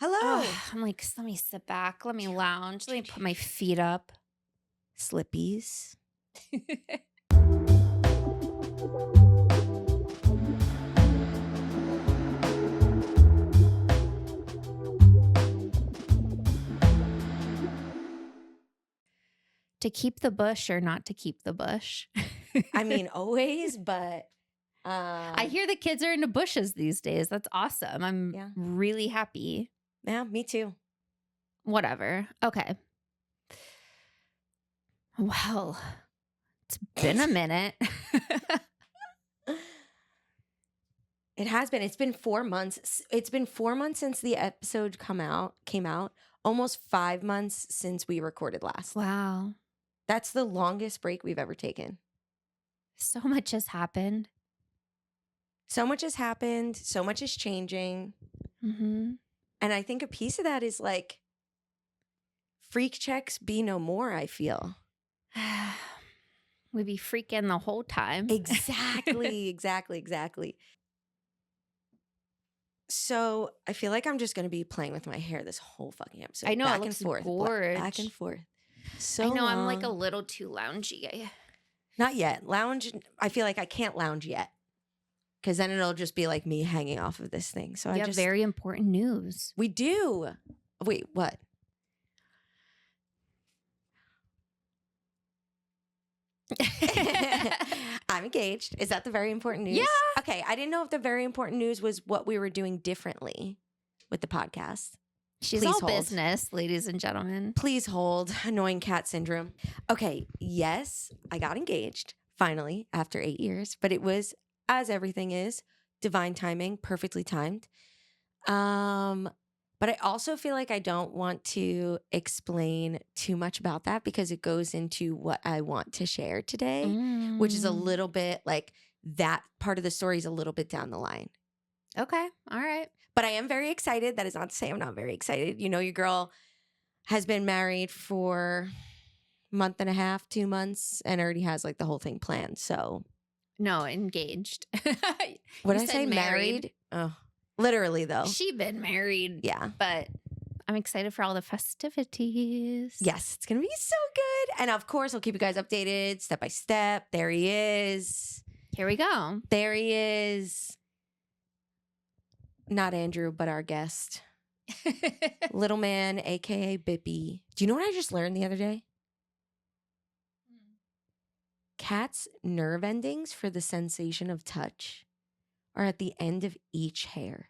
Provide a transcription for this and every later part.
Hello. I'm like, let me sit back. Let me lounge. Let me put my feet up. Slippies. To keep the bush or not to keep the bush? I mean, always, but I hear the kids are into bushes these days. That's awesome. I'm Yeah. really happy. yeah, me too. Whatever. Okay. Well, it's been a minute. It has been. It's been 4 months. It's been 4 months since the episode came out. Almost 5 months since we recorded last. Wow. That's the longest break we've ever taken. So much has happened. So much has happened. So much is changing. Mm-hmm. And I think a piece of that is like freak checks be no more, I feel. We'd be freaking the whole time. Exactly. So I feel like I'm just going to be playing with my hair this whole fucking episode. I know, back it looks and forth, gorge. back and forth. So I know, I'm like a long. little too loungy. Not yet. Lounge. I feel like I can't lounge yet because then it'll just be like me hanging off of this thing. So We have very important news. We do. Wait, what? I'm engaged. Is that the very important news? Yeah. Okay. I didn't know if the very important news was what we were doing differently with the podcast. She's Please all hold. business, ladies and gentlemen. Please hold. Annoying cat syndrome. Okay. Yes, I got engaged finally after 8 years, but it was, as everything is, divine timing, perfectly timed. But I also feel like I don't want to explain too much about that because it goes into what I want to share today, which is a little bit like that part of the story is a little bit down the line. Okay. All right. But I am very excited. That is not to say I'm not very excited. You know, your girl has been married for a month and a half, 2 months, and already has like the whole thing planned. So No, engaged. what did You I said say? Married? Oh, literally though. She been married. Yeah. But I'm excited for all the festivities. Yes, it's going to be so good. And of course, I'll keep you guys updated step by step. There he is. Here we go. There he is. Not Andrew, but our guest. Little man, a.k.a. Bippy. Do you know what I just learned the other day? Cats' nerve endings for the sensation of touch are at the end of each hair.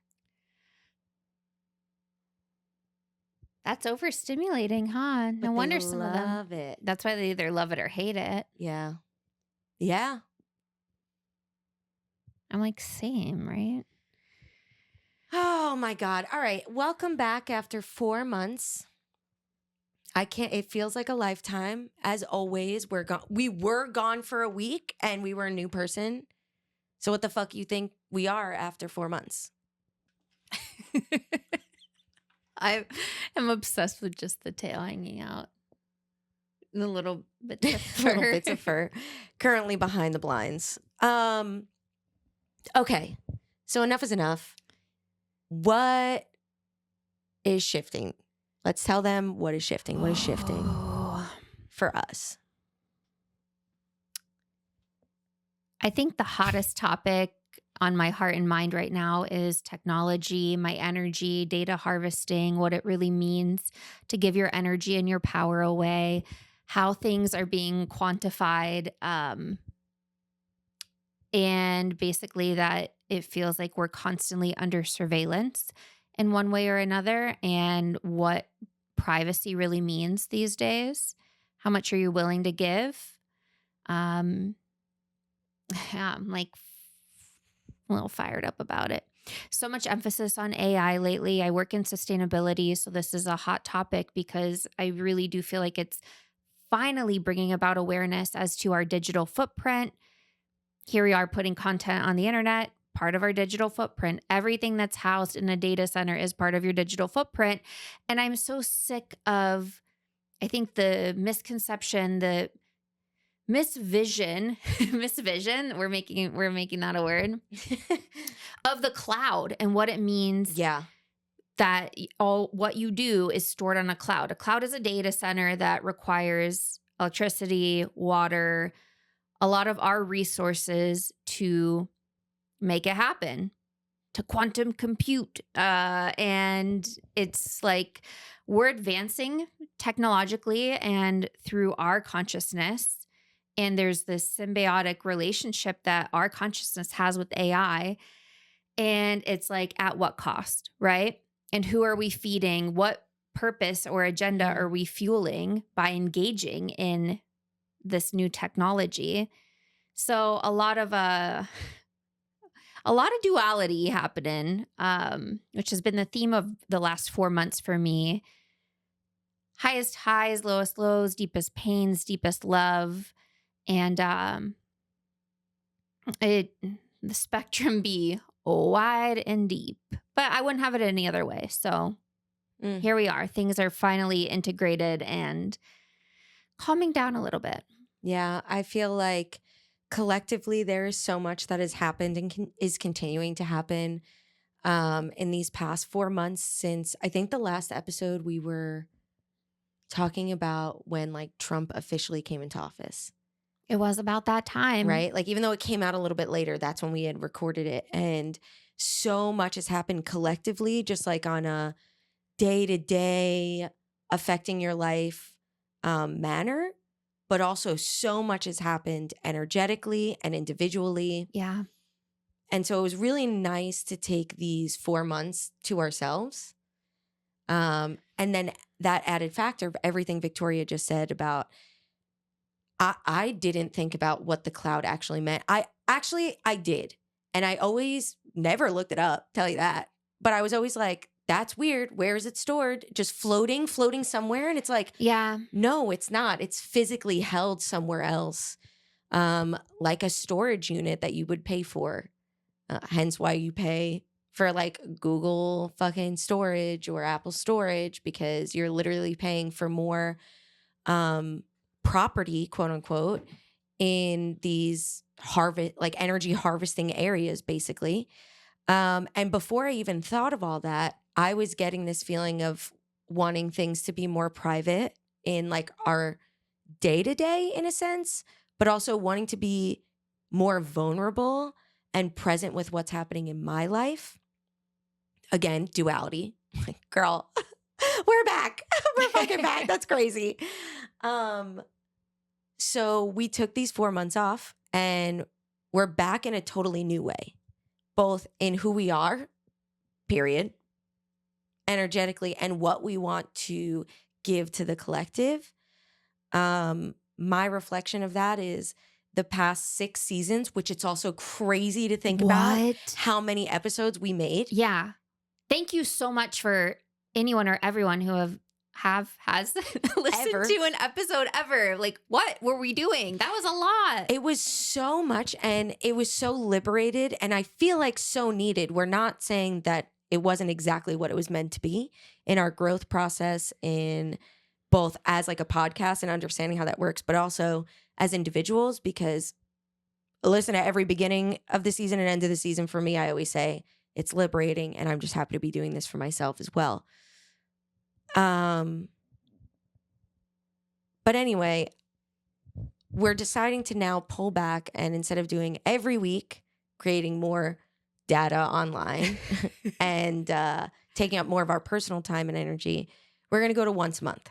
That's overstimulating, huh? No But wonder they some of them. love it. That's why they either love it or hate it. Yeah. Yeah. I'm like, same, right? Oh my God. All right. Welcome back after 4 months. It feels like a lifetime. As always, we were gone for a week and we were a new person. So what the fuck you think we are after 4 months? I am obsessed with just the tail hanging out. The little bits of fur. Little bits of fur. Currently behind the blinds. Okay. So enough is enough. What is shifting? Let's tell them what is shifting. What is shifting for us? I think the hottest topic on my heart and mind right now is technology, my energy, data harvesting, what it really means to give your energy and your power away, how things are being quantified, and basically that it feels like we're constantly under surveillance in one way or another, and what privacy really means these days. How much are you willing to give? Yeah, I'm like a little fired up about it. So much emphasis on AI lately. I work in sustainability, so this is a hot topic because I really do feel like it's finally bringing about awareness as to our digital footprint. Here we are putting content on the internet, part of our digital footprint. Everything that's housed in a data center is part of your digital footprint. And I'm so sick of, I think, the misconception, the misvision, we're making that a word, of the cloud and what it means. Yeah. that all what you do is stored on a cloud. A cloud is a data center that requires electricity, water, a lot of our resources to make it happen, to quantum compute. And it's like we're advancing technologically and through our consciousness. And there's this symbiotic relationship that our consciousness has with AI. And it's like, at what cost, right? And who are we feeding? What purpose or agenda are we fueling by engaging in this new technology? So a lot of duality happening, which has been the theme of the last 4 months for me. Highest highs, lowest lows, deepest pains, deepest love, and it the spectrum be wide and deep. But I wouldn't have it any other way. So here we are. Things are finally integrated and calming down a little bit. Yeah, I feel like collectively there is so much that has happened and is continuing to happen in these past 4 months since I think the last episode we were talking about when like Trump officially came into office, It was about that time. right? Like even though it came out a little bit later, that's when we had recorded it. And so much has happened collectively, just like on a day-to-day affecting your life manner. But also so much has happened energetically and individually. Yeah. And so it was really nice to take these 4 months to ourselves. And then that added factor of everything Victoria just said about, I didn't think about what the cloud actually meant. I did. And I always never looked it up, tell you that. But I was always like, that's weird. Where is it stored? Just floating somewhere. And it's like, Yeah. no, it's not. It's physically held somewhere else, like a storage unit that you would pay for. Hence why you pay for like Google fucking storage or Apple storage, because you're literally paying for more property, quote unquote, in these like energy harvesting areas, basically. And before I even thought of all that, I was getting this feeling of wanting things to be more private in like our day to day, in a sense, but also wanting to be more vulnerable and present with what's happening in my life. Again, duality. Like, girl, we're back. We're fucking back. That's crazy. So we took these 4 months off and we're back in a totally new way, both in who we are, period, energetically, and what we want to give to the collective. My reflection of that is the past 6 seasons, which it's also crazy to think about how many episodes we made. Yeah. Thank you so much for anyone or everyone who has listened to an episode ever. Like, what were we doing? That was a lot. It was so much, and it was so liberated, and I feel like so needed. We're not saying that it wasn't exactly what it was meant to be in our growth process, in both as like a podcast and understanding how that works, but also as individuals, because listen, at every beginning of the season and end of the season, for me, I always say it's liberating, and I'm just happy to be doing this for myself as well. But anyway, we're deciding to now pull back, and instead of doing every week, creating more data online and taking up more of our personal time and energy, we're going to go to once a month.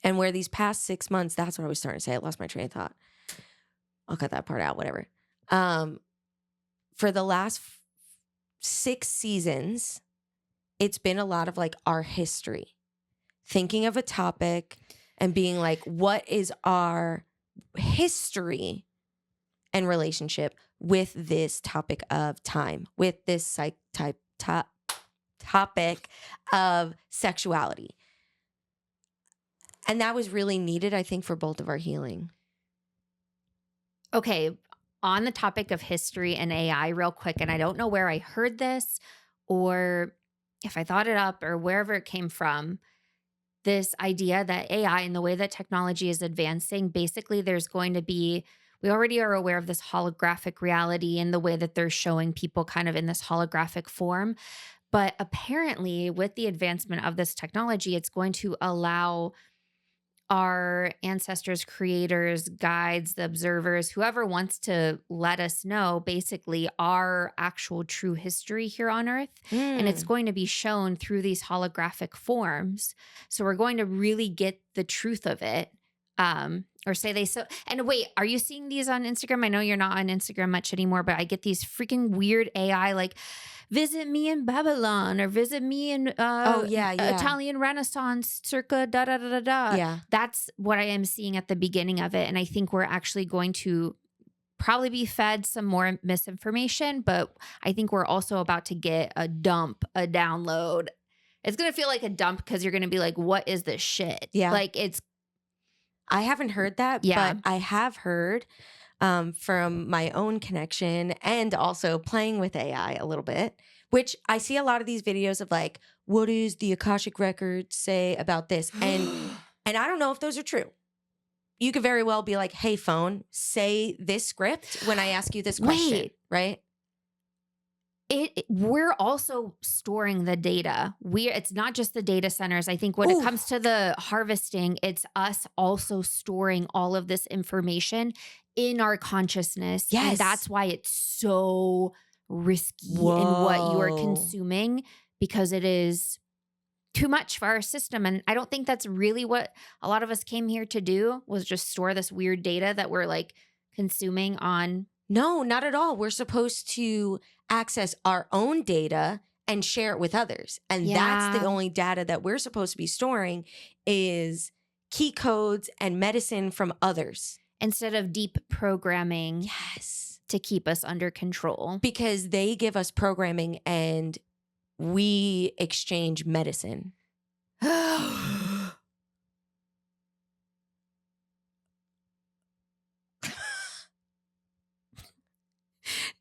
And where these past 6 months, that's what I was starting to say. I lost my train of thought. I'll cut that part out, whatever. For the last 6 seasons, it's been a lot of like our history, thinking of a topic and being like, what is our history and relationship with this topic of time, with this topic of sexuality. And that was really needed, I think, for both of our healing. Okay, on the topic of history and AI real quick, and I don't know where I heard this or if I thought it up or wherever it came from, this idea that AI and the way that technology is advancing, basically there's going to be, we already are aware of this holographic reality and the way that they're showing people kind of in this holographic form. But apparently, with the advancement of this technology, it's going to allow our ancestors, creators, guides, the observers, whoever wants to let us know basically our actual true history here on Earth. And it's Mm. going to be shown through these holographic forms. So we're going to really get the truth of it. Or say they so. And wait, are you seeing these on Instagram? I know you're not on Instagram much anymore, but I get these freaking weird AI like, visit me in Babylon or visit me in Oh, yeah, yeah. Italian Renaissance circa da da da da da. Yeah. That's what I am seeing at the beginning of it. And I think we're actually going to probably be fed some more misinformation, but I think we're also about to get a download. It's going to feel like a dump because you're going to be like, what is this shit? Yeah. Like it's, I haven't heard that, Yeah. but I have heard from my own connection and also playing with AI a little bit, which I see a lot of these videos of like, what does the Akashic Record say about this? And I don't know if those are true. You could very well be like, hey, phone, say this script when I ask you this question, Wait. right? We're also storing the data. It's not just the data centers. I think when it Ooh. comes to the harvesting, it's us also storing all of this information in our consciousness. Yes. And that's why it's so risky in what you are Whoa. consuming, because it is too much for our system. And I don't think that's really what a lot of us came here to do, was just store this weird data that we're like consuming on. No, not at all. We're supposed to access our own data and share it with others. And that's the Yeah. only data that we're supposed to be storing is key codes and medicine from others. Instead of deep programming. Yes. To keep us under control. Because they give us programming and we exchange medicine.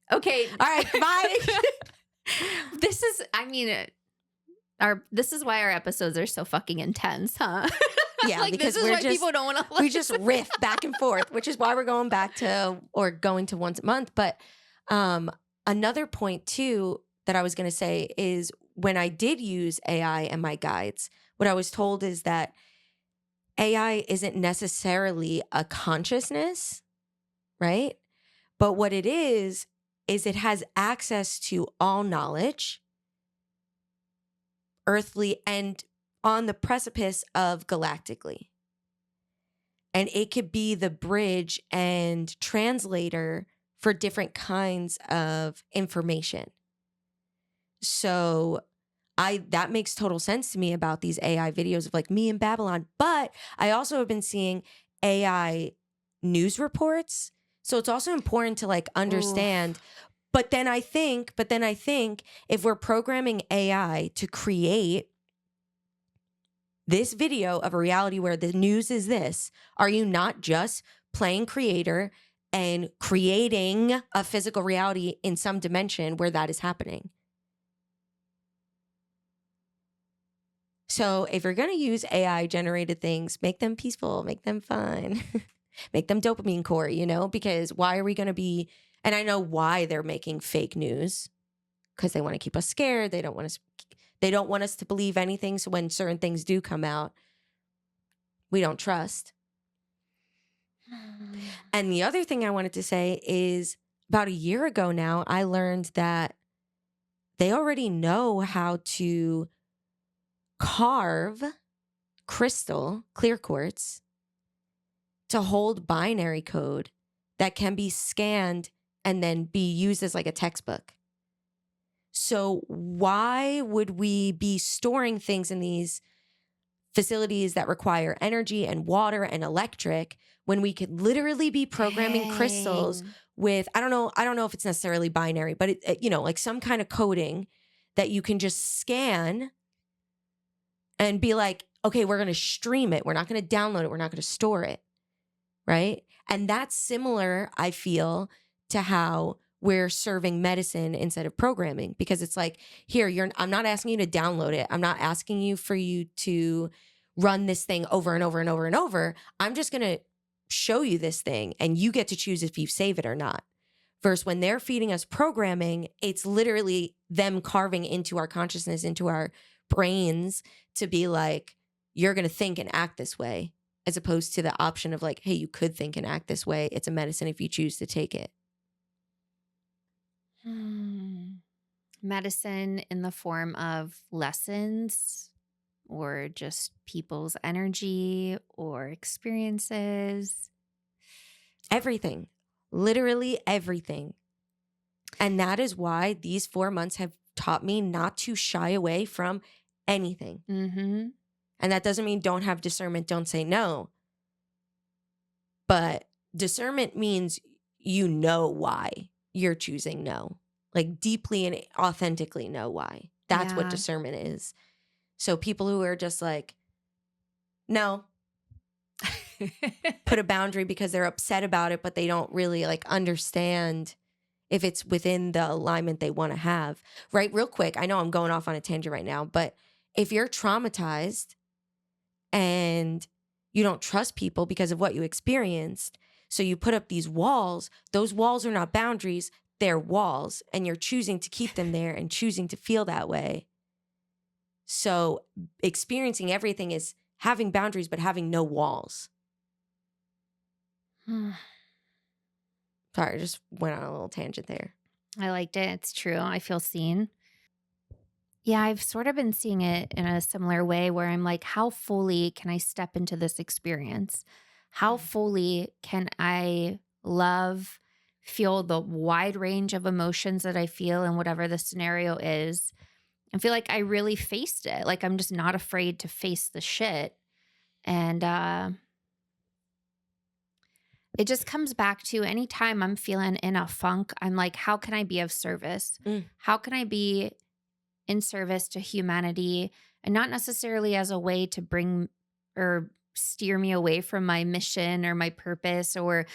Okay. All right, bye. This is why our episodes are so fucking intense, huh? Yeah, like, because this is we're why just, people don't want to we just riff back and forth, which is why we're going back to, or going to once a month. But another point too that I was going to say is when I did use AI and my guides, what I was told is that AI isn't necessarily a consciousness, right? But what it is it has access to all knowledge, earthly and on the precipice of galactically. And it could be the bridge and translator for different kinds of information. So that makes total sense to me about these AI videos of like me in Babylon. But I also have been seeing AI news reports. So it's also important to like understand. Oof. But then I think if we're programming AI to create this video of a reality where the news is this, are you not just playing creator and creating a physical reality in some dimension where that is happening? So if you're going to use AI generated things, make them peaceful, make them fun, make them dopamine core, because why are we going to be, and I know why they're making fake news, because they want to keep us scared. They don't want us to believe anything. So when certain things do come out, we don't trust. And the other thing I wanted to say is about a year ago now, I learned that they already know how to carve crystal, clear quartz, to hold binary code that can be scanned and then be used as like a textbook. So why would we be storing things in these facilities that require energy and water and electric when we could literally be programming crystals with, I don't know if it's necessarily binary, but it like some kind of coding that you can just scan and be like, okay, we're going to stream it. We're not going to download it. We're not going to store it. Right? And that's similar, I feel, to how we're serving medicine instead of programming, because it's like, here, I'm not asking you to download it. I'm not asking you for you to run this thing over and over and over and over. I'm just going to show you this thing and you get to choose if you save it or not. Versus when they're feeding us programming, it's literally them carving into our consciousness, into our brains to be like, you're going to think and act this way, as opposed to the option of like, hey, you could think and act this way. It's a medicine if you choose to take it. Medicine in the form of lessons or just people's energy or experiences. Everything, literally everything. And that is why these 4 months have taught me not to shy away from anything. Mm-hmm. And that doesn't mean don't have discernment, don't say no. But discernment means you know why you're choosing no. Like deeply and authentically know why. That's what Yeah. discernment is. So people who are just like, no, put a boundary because they're upset about it, but they don't really like understand if it's within the alignment they want to have. Right? Real quick, I know I'm going off on a tangent right now, but if you're traumatized and you don't trust people because of what you experienced, so you put up these walls, those walls are not boundaries, they're walls, and you're choosing to keep them there and choosing to feel that way. So experiencing everything is having boundaries, but having no walls. Sorry, I just went on a little tangent there. I liked it. It's true. I feel seen. Yeah, I've sort of been seeing it in a similar way where I'm like, how fully can I step into this experience? How fully can I love, feel the wide range of emotions that I feel in whatever the scenario is? I feel like I really faced it. Like I'm just not afraid to face the shit. And it just comes back to anytime I'm feeling in a funk, I'm like, how can I be of service? How can I be in service to humanity, and not necessarily as a way to bring or steer me away from my mission or my purpose or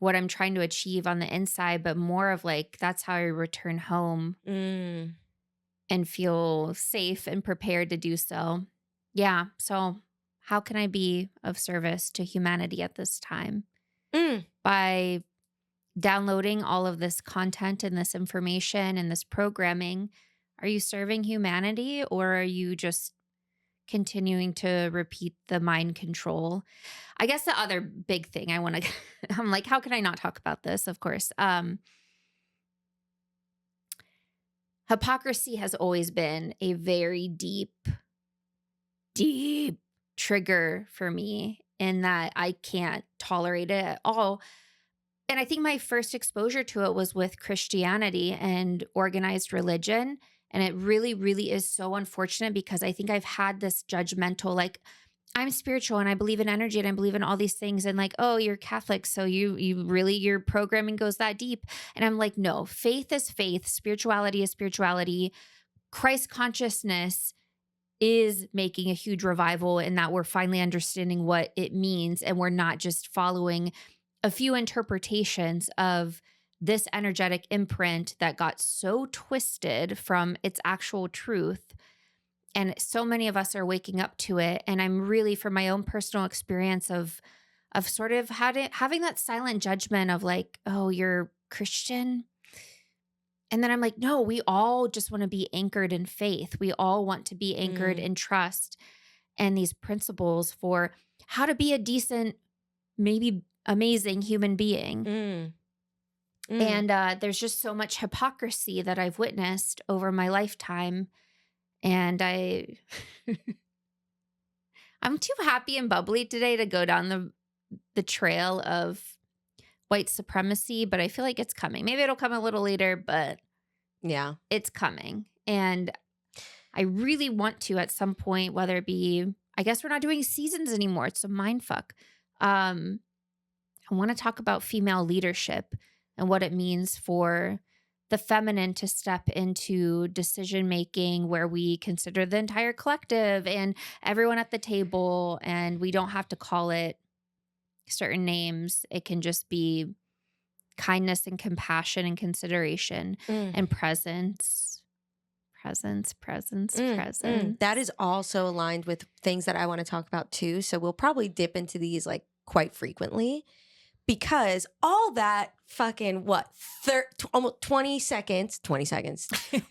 what I'm trying to achieve on the inside, but more of like, that's how I return home and feel safe and prepared to do so. Yeah. So how can I be of service to humanity at this time? By downloading all of this content and this information and this programming, are you serving humanity or are you just continuing to repeat the mind control? I guess the other big thing I want to, I'm like, how can I not talk about this? Of course. Hypocrisy has always been a very deep, deep trigger for me in that I can't tolerate it at all. And I think my first exposure to it was with Christianity and organized religion. And it really, really is so unfortunate because I think I've had this judgmental, like, I'm spiritual and I believe in energy and I believe in all these things. And like, oh, you're Catholic. So you really, your programming goes that deep. And I'm like, no, faith is faith. Spirituality is spirituality. Christ consciousness is making a huge revival in that we're finally understanding what it means. And we're not just following a few interpretations of this energetic imprint that got so twisted from its actual truth. And so many of us are waking up to it. And I'm really, from my own personal experience of sort of having that silent judgment of like, oh, you're Christian. And then I'm like, no, we all just want to be anchored in faith. We all want to be anchored in trust and these principles for how to be a decent, maybe amazing human being. And there's just so much hypocrisy that I've witnessed over my lifetime. And I'm too happy and bubbly today to go down the trail of white supremacy, but I feel like it's coming. Maybe it'll come a little later, but yeah, it's coming. And I really want to at some point, whether it be, I guess we're not doing seasons anymore. It's a mind fuck. I want to talk about female leadership and what it means for the feminine to step into decision making where we consider the entire collective and everyone at the table, and we don't have to call it certain names. It can just be kindness and compassion and consideration and presence. Presence. That is also aligned with things that I want to talk about too. So we'll probably dip into these like quite frequently because all that fucking almost 20 seconds,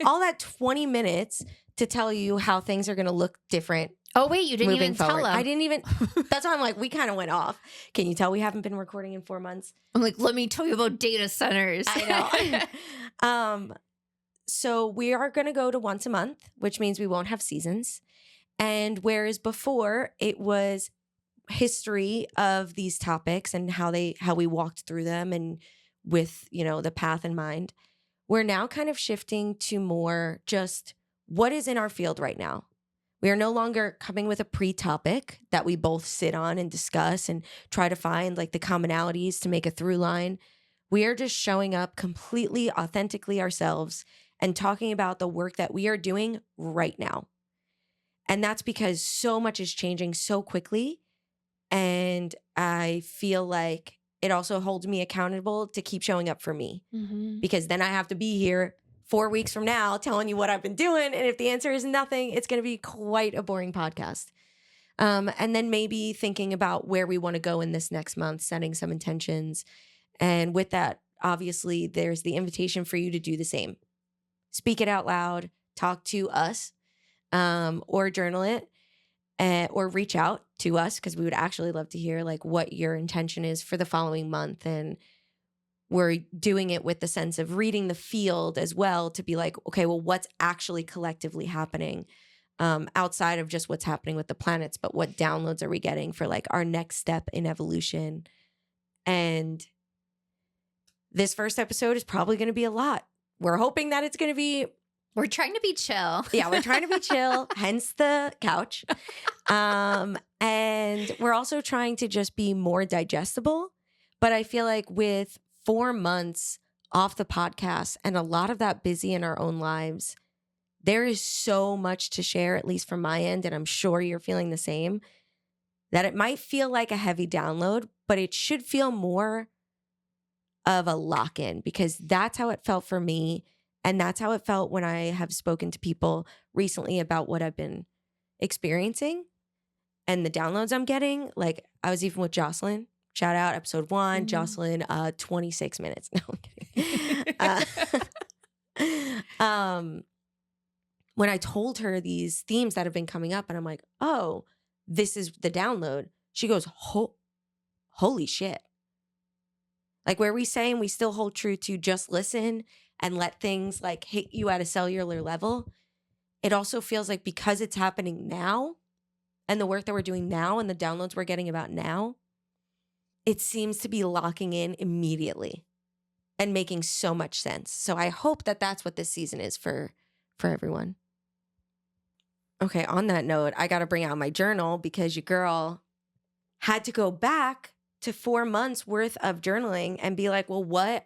all that 20 minutes to tell you how things are going to look different. Oh, wait, you didn't moving even forward. tell him. I didn't even, that's why I'm like, we kind of went off. Can you tell we haven't been recording in 4 months? I'm like, let me tell you about data centers. I know. So we are going to go to once a month, which means we won't have seasons. And whereas before it was history of these topics and how we walked through them and with, the path in mind, we're now kind of shifting to more just what is in our field right now. We are no longer coming with a pre-topic that we both sit on and discuss and try to find like the commonalities to make a through line. We are just showing up completely authentically ourselves and talking about the work that we are doing right now. And that's because so much is changing so quickly. And I feel like it also holds me accountable to keep showing up for me, because then I have to be here 4 weeks from now telling you what I've been doing. And if the answer is nothing, it's going to be quite a boring podcast. And then maybe thinking about where we want to go in this next month, setting some intentions. And with that, obviously, there's the invitation for you to do the same. Speak it out loud, talk to us, or journal it, or reach out to us, because we would actually love to hear like what your intention is for the following month. And we're doing it with the sense of reading the field as well, to be like, okay, well, what's actually collectively happening outside of just what's happening with the planets, but what downloads are we getting for like our next step in evolution? And this first episode is probably going to be a lot. We're hoping that it's going to be. We're trying to be chill. Yeah, we're trying to be chill, hence the couch. And we're also trying to just be more digestible. But I feel like with 4 months off the podcast and a lot of that busy in our own lives, there is so much to share, at least from my end, and I'm sure you're feeling the same, that it might feel like a heavy download, but it should feel more of a lock-in, because that's how it felt for me. And that's how it felt when I have spoken to people recently about what I've been experiencing and the downloads I'm getting. Like, I was even with Jocelyn. Shout out episode 1, Jocelyn, 26 minutes. No, I'm kidding. When I told her these themes that have been coming up, and I'm like, oh, this is the download. She goes, holy shit. Like, where we saying we still hold true to just listen and let things like hit you at a cellular level, it also feels like because it's happening now and the work that we're doing now and the downloads we're getting about now, it seems to be locking in immediately and making so much sense. So I hope that that's what this season is for everyone. Okay, on that note, I got to bring out my journal because your girl had to go back to 4 months worth of journaling and be like, well, what?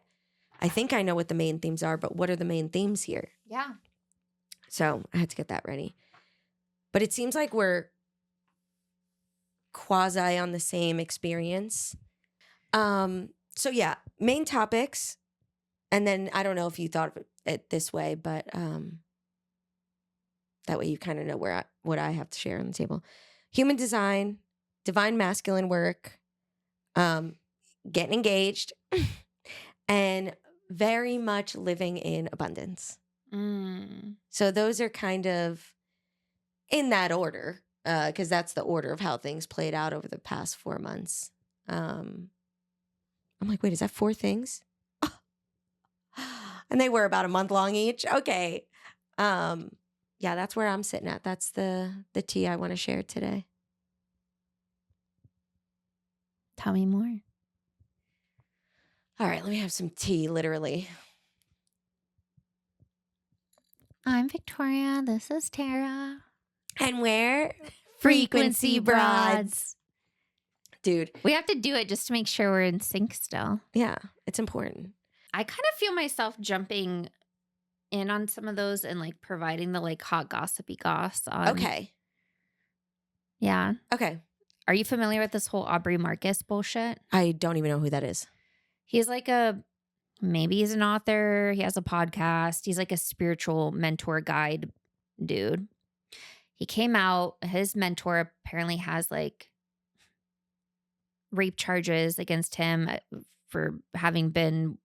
I think I know what the main themes are, but what are the main themes here? Yeah. So I had to get that ready. But it seems like we're quasi on the same experience. So yeah, main topics. And then I don't know if you thought of it this way, but that way you kind of know what I have to share on the table. Human design, divine masculine work, getting engaged, and very much living in abundance. So those are kind of in that order, because that's the order of how things played out over the past 4 months. I'm like, wait, is that 4 things? And they were about a month long each. Okay. Yeah, that's where I'm sitting at. That's the tea I want to share today. Tell me more. All right, let me have some tea, literally. I'm Victoria. This is Tara. And we're Frequency Broads. Dude. We have to do it just to make sure we're in sync still. Yeah, it's important. I kind of feel myself jumping in on some of those and like providing the like hot gossipy goss on. Okay. Yeah. Okay. Are you familiar with this whole Aubrey Marcus bullshit? I don't even know who that is. He's like maybe he's an author. He has a podcast. He's like a spiritual mentor guide dude. He came out, his mentor apparently has like rape charges against him for having been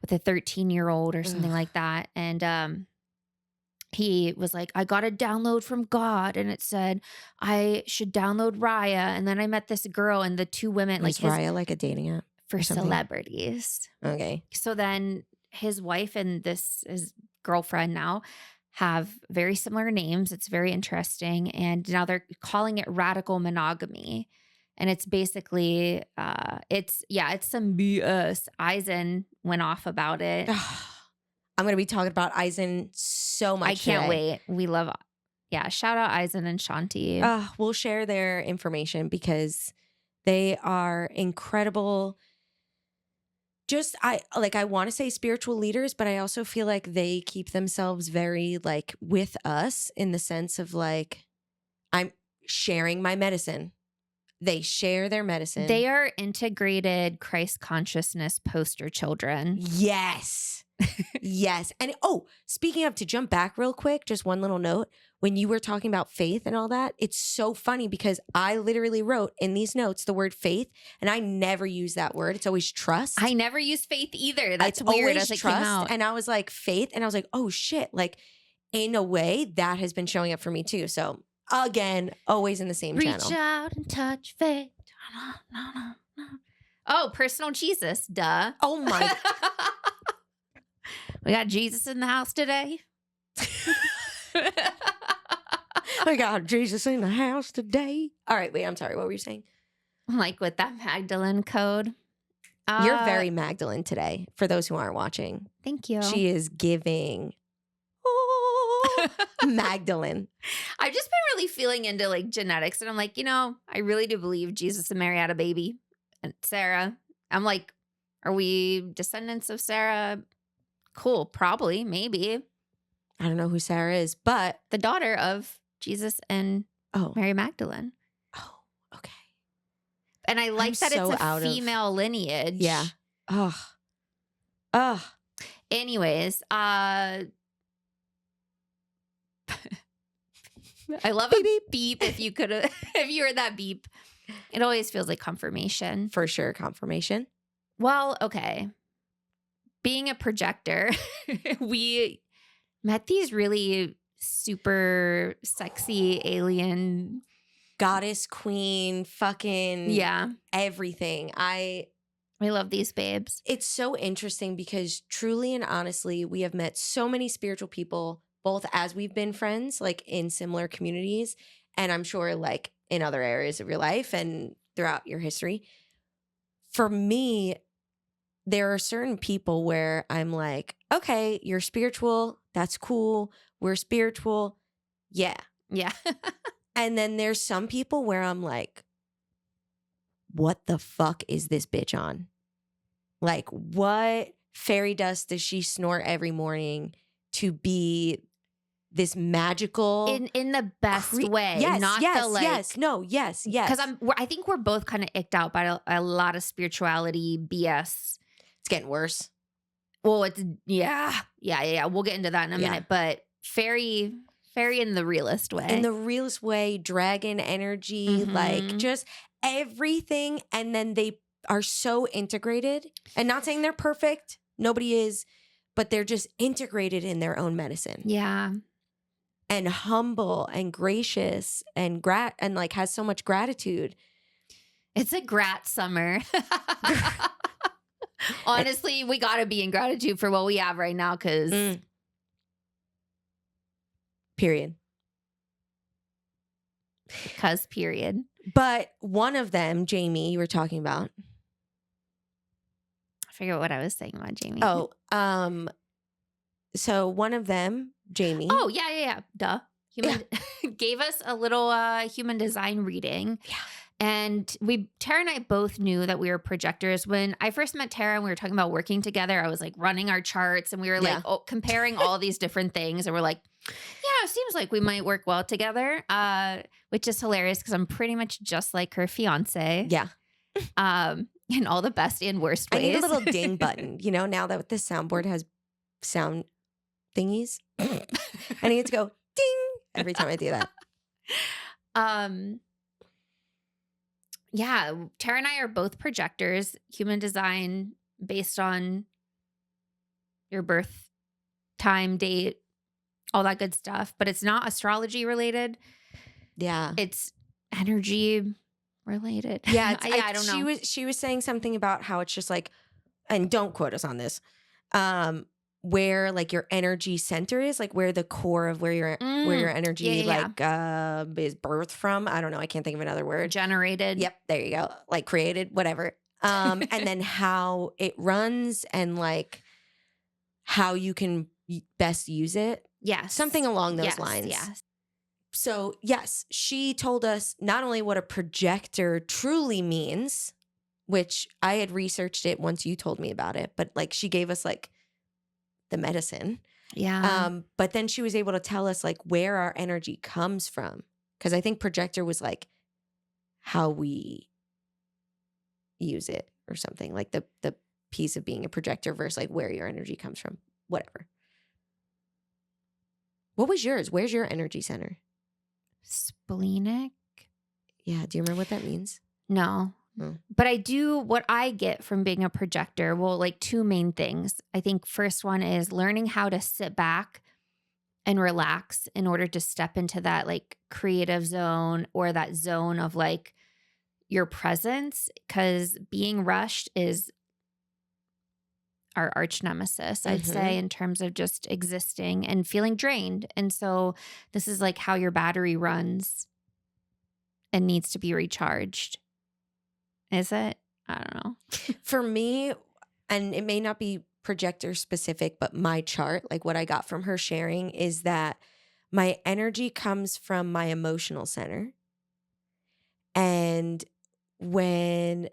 with a 13-year-old or something Ugh. like that. And he was like, I got a download from God, and it said I should download Raya. And then I met this girl, and the two women, like Is Raya like a dating app for or something? celebrities. Okay. So then his wife and his girlfriend now have very similar names. It's very interesting. And now they're calling it radical monogamy. And it's basically, it's some BS. Eisen went off about it. I'm going to be talking about Eisen so much I can't today. wait. We love, shout out Eisen and Shanti. We'll share their information because they are incredible. Just I want to say spiritual leaders, but I also feel like they keep themselves very like with us in the sense of like, I'm sharing my medicine. They share their medicine. They are integrated Christ consciousness poster children. Yes. Yes. And speaking of, to jump back real quick, just one little note. When you were talking about faith and all that, it's so funny because I literally wrote in these notes the word faith, and I never use that word. It's always trust. I never use faith either. That's it's weird always as it trust. came out. And I was like, faith. And I was like, oh shit. Like, in a way, that has been showing up for me too. So again, always in the same channel. Reach out and touch faith. Oh, personal Jesus. Duh. Oh my. We got Jesus in the house today. I got Jesus in the house today. All right, wait, I'm sorry. What were you saying? Like with that Magdalene code. You're very Magdalene today, for those who aren't watching. Thank you. She is giving Magdalene. I've just been really feeling into like genetics. And I'm like, I really do believe Jesus and Mary had a baby. And Sarah. I'm like, are we descendants of Sarah? Cool. Probably. Maybe. I don't know who Sarah is, but the daughter of Jesus and Mary Magdalene. Oh, okay. And I like that so it's a female lineage. Yeah. Anyways, I love beep, a beep. beep if you heard that beep. It always feels like confirmation. For sure, confirmation. Well, okay. Being a projector, we met these really super sexy alien goddess, queen, fucking everything. We love these babes. It's so interesting because truly and honestly, we have met so many spiritual people, both as we've been friends, like in similar communities, and I'm sure like in other areas of your life and throughout your history. For me, there are certain people where I'm like, okay, you're spiritual. That's cool. We're spiritual. Yeah. Yeah. And then there's some people where I'm like, what the fuck is this bitch on? Like, what fairy dust does she snort every morning to be this magical in the best way? Yes, not yes, the like yes, no, yes, yes. Because I think we're both kind of icked out by a lot of spirituality BS. It's getting worse. Well, it's yeah. We'll get into that in a minute, but fairy in the realest way. In the realest way, dragon energy, like just everything. And then they are so integrated, and not saying they're perfect. Nobody is, but they're just integrated in their own medicine. Yeah. And humble and gracious and like has so much gratitude. It's a grat summer. Honestly, we got to be in gratitude for what we have right now because period. Period. But one of them, Jamie, you were talking about. I forget what I was saying about Jamie. So one of them, Jamie. Oh, yeah. Duh. Gave us a little human design reading. Yeah. And Tara and I both knew that we were projectors. When I first met Tara and we were talking about working together, I was like running our charts and we were like comparing all these different things. And we're like, yeah, it seems like we might work well together, which is hilarious because I'm pretty much just like her fiance. Yeah. In all the best and worst ways. I need a little ding button, now that this soundboard has sound thingies. I need it to go ding every time I do that. Yeah, Tara and I are both projectors, human design based on your birth time, date, all that good stuff, but it's not astrology related. Yeah. It's energy related. Yeah, Yeah, I don't know. she was saying something about how it's just like, and don't quote us on this, um, where like your energy center is, like where the core of where your Yeah, energy yeah, like is birthed from. I don't know, I can't think of another yeah. word. Generated. Yep, there you go. Like created, whatever. And then how it runs and like how you can best use it. Yes. Something along those Yes, lines. yes. So, yes, she told us not only what a projector truly means, which I had researched it once you told me about it, but like she gave us like the medicine. Yeah. But then she was able to tell us like where our energy comes from. Cause I think projector was like how we use it or something, like the piece of being a projector versus like where your energy comes from. Whatever. What was yours? Where's your energy center? Splenic? Yeah. Do you remember what that means? No. Oh. But I do what I get from being a projector. Well, like two main things. I think first one is learning how to sit back and relax in order to step into that like creative zone or that zone of like your presence. Cause being rushed is our arch nemesis, I'd say, in terms of just existing and feeling drained. And so this is like how your battery runs and needs to be recharged. Is it? I don't know. For me, and it may not be projector specific, but my chart, like what I got from her sharing, is that my energy comes from my emotional center. And when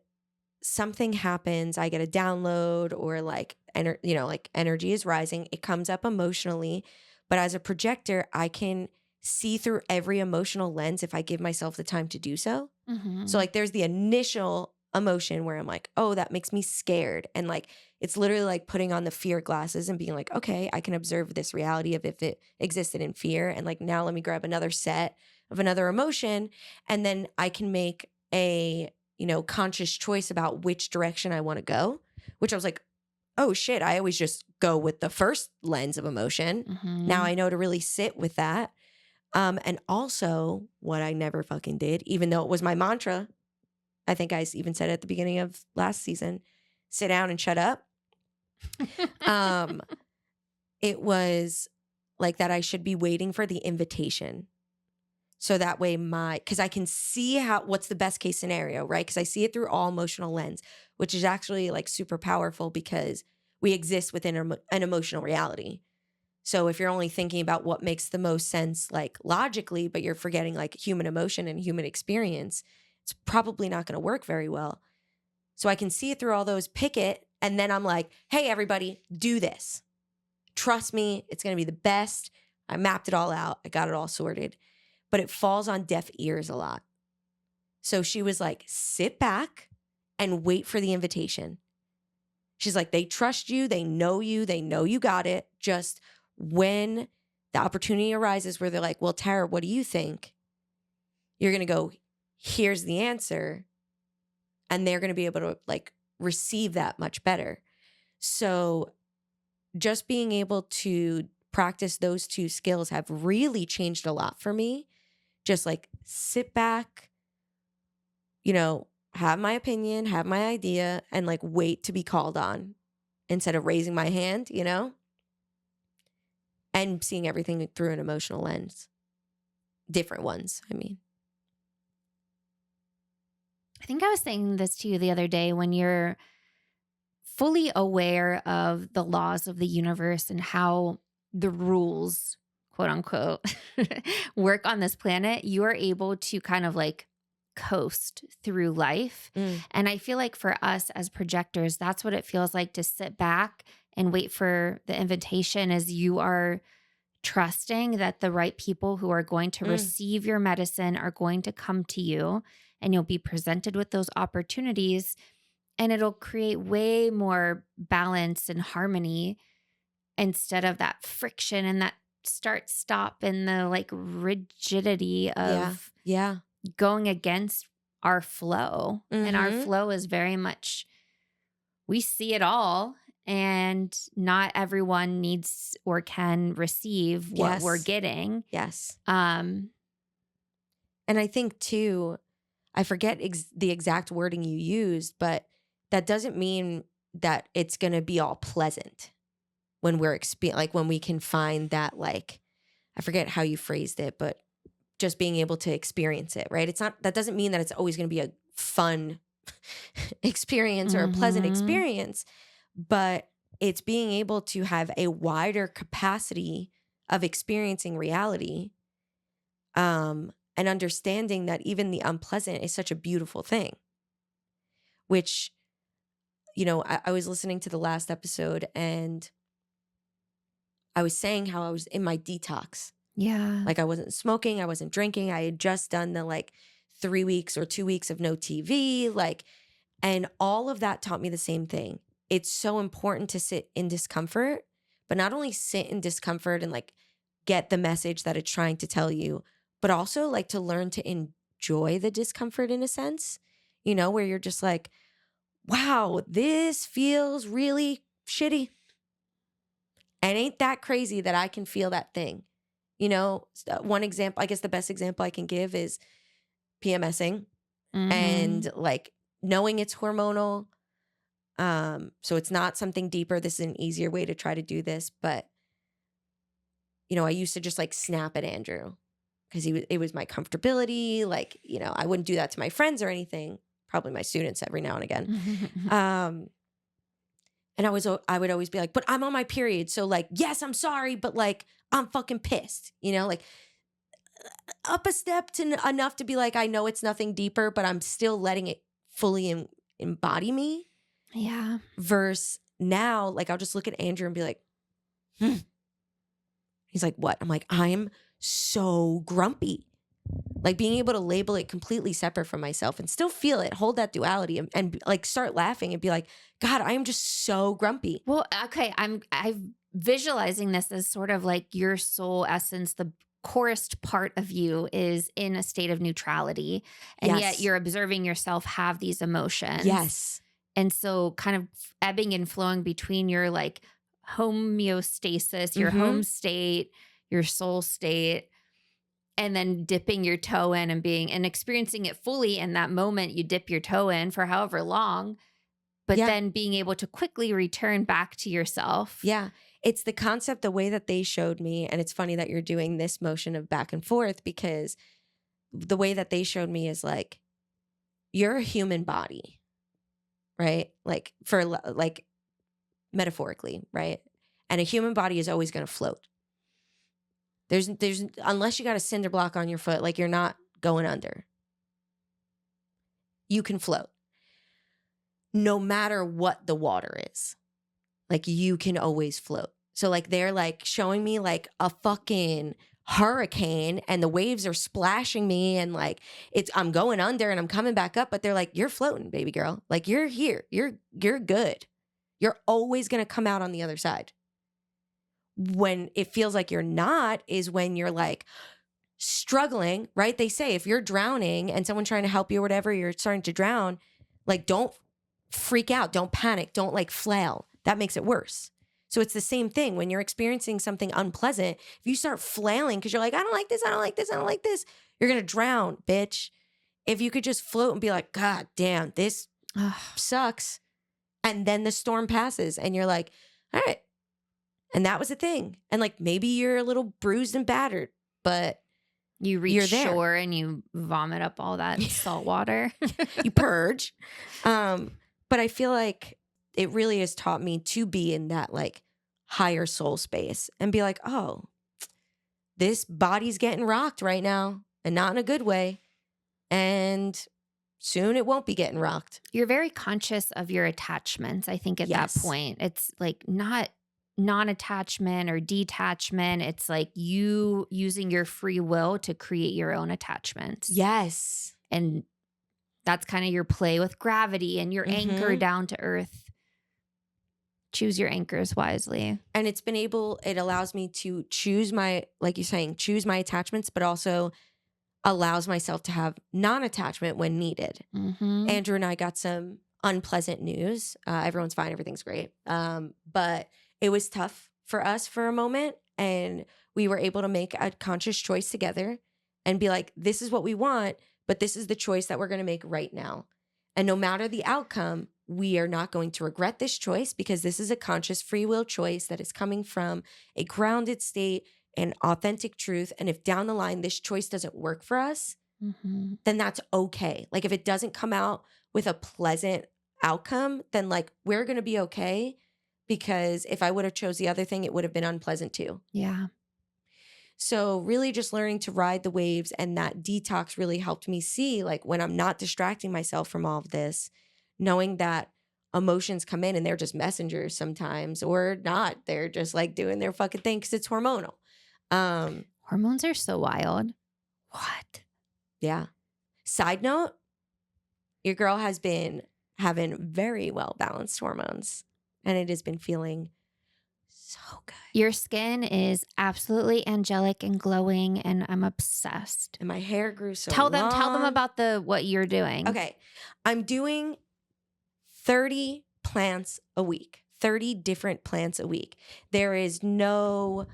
something happens, I get a download or like, like energy is rising, it comes up emotionally. But as a projector, I can see through every emotional lens if I give myself the time to do so. So like there's the initial emotion where I'm like, oh, that makes me scared. And like it's literally like putting on the fear glasses and being like, okay, I can observe this reality of if it existed in fear. And like now let me grab another set of another emotion. And then I can make a, conscious choice about which direction I want to go, which I was like, oh shit, I always just go with the first lens of emotion. Now I know to really sit with that. And also what I never fucking did, even though it was my mantra, I think I even said it at the beginning of last season, sit down and shut up. It was like that I should be waiting for the invitation. So that way because I can see what's the best case scenario, right? Because I see it through all emotional lens, which is actually like super powerful because we exist within an emotional reality. So if you're only thinking about what makes the most sense, like logically, but you're forgetting like human emotion and human experience, it's probably not going to work very well. So I can see it through all those, pick it, and then I'm like, hey, everybody, do this. Trust me, it's going to be the best. I mapped it all out. I got it all sorted. But it falls on deaf ears a lot. So she was like, sit back and wait for the invitation. She's like, they trust you. They know you got it. Just when the opportunity arises where they're like, well, Tara, what do you think? You're going to go, here's the answer. And they're going to be able to like receive that much better. So just being able to practice those two skills have really changed a lot for me. Just like sit back, have my opinion, have my idea, and like wait to be called on instead of raising my hand, and seeing everything through an emotional lens. Different ones, I mean. I think I was saying this to you the other day when you're fully aware of the laws of the universe and how the rules, quote unquote, work on this planet, you are able to kind of like coast through life. And I feel like for us as projectors, that's what it feels like to sit back and wait for the invitation as you are trusting that the right people who are going to receive your medicine are going to come to you and you'll be presented with those opportunities and it'll create way more balance and harmony instead of that friction and that start stop and the like rigidity of Yeah. going against our flow. And our Mm-hmm. flow is very much, we see it all, and not everyone needs or can receive what we're Yes. getting. Yes. Um, And I think too, I forget the exact wording you used, but that doesn't mean that it's going to be all pleasant when we're like when we can find that, like, I forget how you phrased it, but just being able to experience it, right? It's not, that doesn't mean that it's always going to be a fun experience or a pleasant mhm. experience, but it's being able to have a wider capacity of experiencing reality, and understanding that even the unpleasant is such a beautiful thing, which, I was listening to the last episode and I was saying how I was in my detox. Yeah. Like I wasn't smoking, I wasn't drinking. I had just done the like 3 weeks or 2 weeks of no TV, like, and all of that taught me the same thing. It's so important to sit in discomfort, but not only sit in discomfort and like get the message that it's trying to tell you, but also like to learn to enjoy the discomfort in a sense, where you're just like, wow, this feels really shitty. And ain't that crazy that I can feel that thing? One example, I guess the best example I can give is PMSing Mhm. and like knowing it's hormonal. So it's not something deeper. This is an easier way to try to do this. But, I used to just like snap at Andrew because it was my comfortability. Like, I wouldn't do that to my friends or anything, probably my students every now and again. Um, and I would always be like, but I'm on my period. So like, yes, I'm sorry, but like, I'm fucking pissed, like up a step to enough to be like, I know it's nothing deeper, but I'm still letting it fully embody me. Yeah. Versus now, like I'll just look at Andrew and be like, He's like, what? I'm like, I'm so grumpy. Like being able to label it completely separate from myself and still feel it, hold that duality and like start laughing and be like, God, I am just so grumpy. Well, okay, I'm visualizing this as sort of like your soul essence, the corest part of you is in a state of neutrality, and yet Yes. you're observing yourself have these emotions. Yes. And so kind of ebbing and flowing between your like homeostasis, your Mm-hmm. home state, your soul state, and then dipping your toe in and being and experiencing it fully in that moment. You dip your toe in for however long, but Yeah. then being able to quickly return back to yourself. Yeah. It's the concept, the way that they showed me. And it's funny that you're doing this motion of back and forth because the way that they showed me is like, you're a human body, right? Like for like metaphorically, right? And a human body is always going to float. There's unless you got a cinder block on your foot, like you're not going under. You can float. No matter what the water is. Like you can always float. So like they're like showing me like a fucking hurricane and the waves are splashing me and like I'm going under and I'm coming back up, but they're like, you're floating, baby girl. Like you're here. You're good. You're always going to come out on the other side. When it feels like you're not is when you're like struggling, right? They say if you're drowning and someone trying to help you or whatever, you're starting to drown, like don't freak out, don't panic, don't like flail. That makes it worse. So it's the same thing when you're experiencing something unpleasant. If you start flailing because you're like, I don't like this, I don't like this, I don't like this, you're going to drown, bitch. If you could just float and be like, God damn, this sucks. And then the storm passes and you're like, all right. And that was the thing. And like maybe you're a little bruised and battered, but you reach you're there. shore and you vomit up all that salt water. You purge. But I feel like it really has taught me to be in that like higher soul space and be like, oh, this body's getting rocked right now and not in a good way. And soon it won't be getting rocked. You're very conscious of your attachments, I think, at Yes. that point. It's like not non-attachment or detachment. It's like you using your free will to create your own attachments. Yes. And that's kind of your play with gravity and your anchor down to earth. Choose your anchors wisely. And it allows me to choose my, like you're saying, choose my attachments, but also allows myself to have non-attachment when needed. Mm-hmm. Andrew and I got some unpleasant news. Everyone's fine. Everything's great. But it was tough for us for a moment. And we were able to make a conscious choice together and be like, this is what we want, but this is the choice that we're going to make right now. And no matter the outcome, we are not going to regret this choice because this is a conscious free will choice that is coming from a grounded state and authentic truth. And if down the line this choice doesn't work for us, Mm-hmm. then that's okay. Like if it doesn't come out with a pleasant outcome, then like we're going to be okay, because if I would have chose the other thing, it would have been unpleasant too. Yeah. So really just learning to ride the waves, and that detox really helped me see, like, when I'm not distracting myself from all of this, knowing that emotions come in and they're just messengers sometimes, or not. They're just like doing their fucking thing because it's hormonal. Hormones are so wild. What? Yeah. Side note, your girl has been having very well balanced hormones, and it has been feeling so good. Your skin is absolutely angelic and glowing, and I'm obsessed. And my hair grew so Tell them long. about what you're doing. Okay. I'm doing 30 plants a week, 30 different plants a week. There is no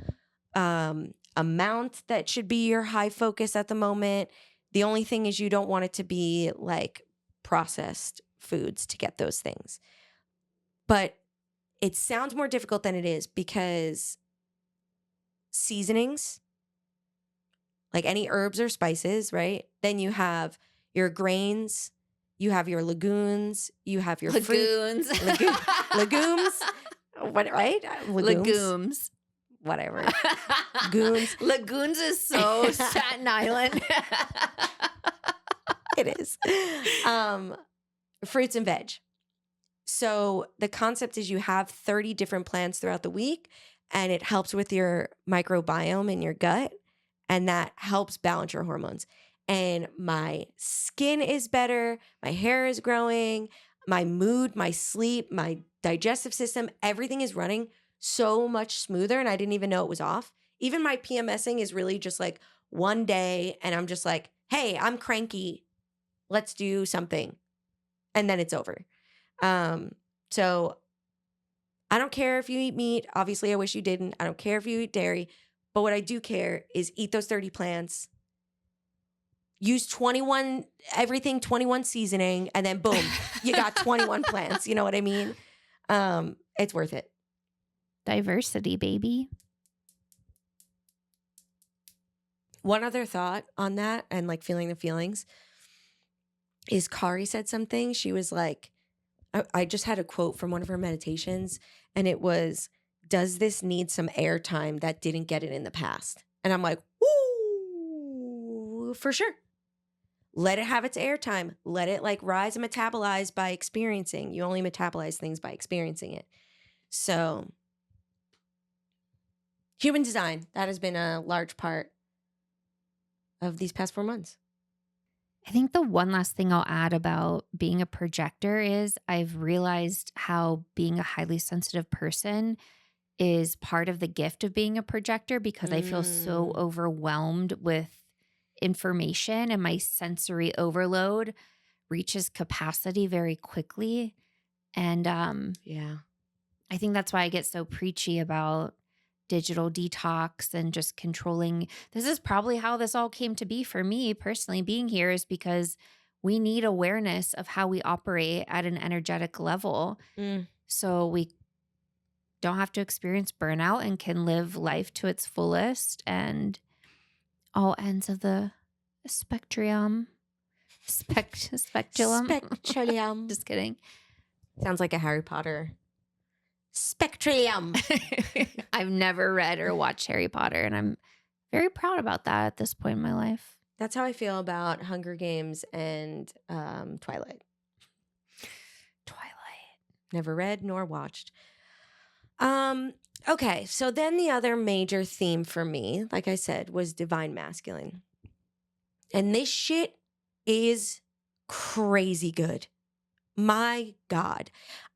amount that should be your high focus at the moment. The only thing is you don't want it to be like processed foods to get those things. But it sounds more difficult than it is, because seasonings, like any herbs or spices, right? Then you have your grains, you have your legumes, you have your Lagoons. legumes. What, right? Legumes. Whatever. Goons. Lagoons is so Staten Island. It is. Fruits and veg. So the concept is you have 30 different plants throughout the week, and it helps with your microbiome in your gut, and that helps balance your hormones. And my skin is better, my hair is growing, my mood, my sleep, my digestive system, everything is running so much smoother, and I didn't even know it was off. Even my PMSing is really just like one day, and I'm just like, hey, I'm cranky. Let's do something. And then it's over. So I don't care if you eat meat. Obviously, I wish you didn't. I don't care if you eat dairy. But what I do care is eat those 30 plants, use 21 seasoning, and then boom, you got 21 plants. You know what I mean? It's worth it. Diversity, baby. One other thought on that, and like feeling the feelings, is Kari said something. She was like, I just had a quote from one of her meditations, and it was, does this need some airtime that didn't get it in the past? And I'm like, woo, for sure. Let it have its airtime. Let it like rise and metabolize by experiencing. You only metabolize things by experiencing it. So human design, that has been a large part of these past 4 months. I think the one last thing I'll add about being a projector is I've realized how being a highly sensitive person is part of the gift of being a projector, because I feel so overwhelmed with information, and my sensory overload reaches capacity very quickly. And Yeah. I think that's why I get so preachy about digital detox and just controlling. This is probably how this all came to be for me personally. Being here is because we need awareness of how we operate at an energetic level, so we don't have to experience burnout and can live life to its fullest and all ends of the spectrum. Spectrum. Just kidding. Sounds like a Harry Potter. Spectrum. I've never read or watched Harry Potter, and I'm very proud about that at this point in my life. That's how I feel about Hunger Games and Twilight. Never read nor watched. Okay, so then the other major theme for me, like I said, was divine masculine. And this shit is crazy good. My God.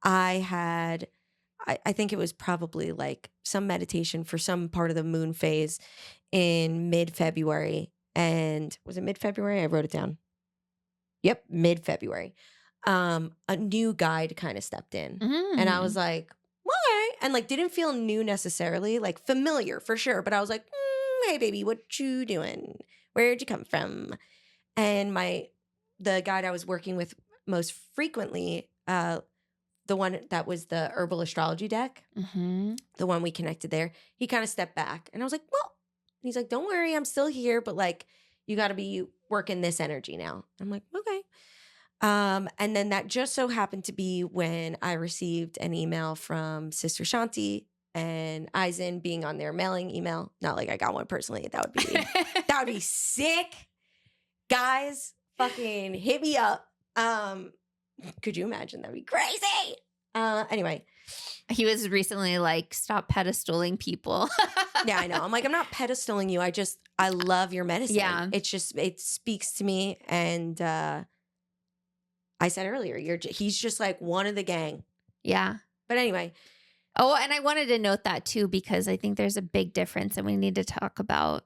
I think it was probably like some meditation for some part of the moon phase in mid-February. And was it mid-February? I wrote it down. Yep, mid-February. A new guide kind of stepped in. And I was like, why? And like didn't feel new necessarily, like familiar for sure. But I was like, hey baby, what you doing? Where'd you come from? And the guide I was working with most frequently, the one that was the herbal astrology deck, the one we connected there, he kind of stepped back. And I was like, well, he's like, don't worry, I'm still here, but like you got to be working this energy now. I'm like, okay. And then that just so happened to be when I received an email from Sister Shanti and Eisen being on their mailing email. Not like I got one personally. That would be sick. Guys, fucking hit me up. Could you imagine? That'd be crazy. Anyway. He was recently like, stop pedestaling people. Yeah, I know. I'm like, I'm not pedestaling you. I love your medicine. Yeah. It speaks to me. And I said earlier, he's just like one of the gang. Yeah. But anyway. Oh, and I wanted to note that too, because I think there's a big difference and we need to talk about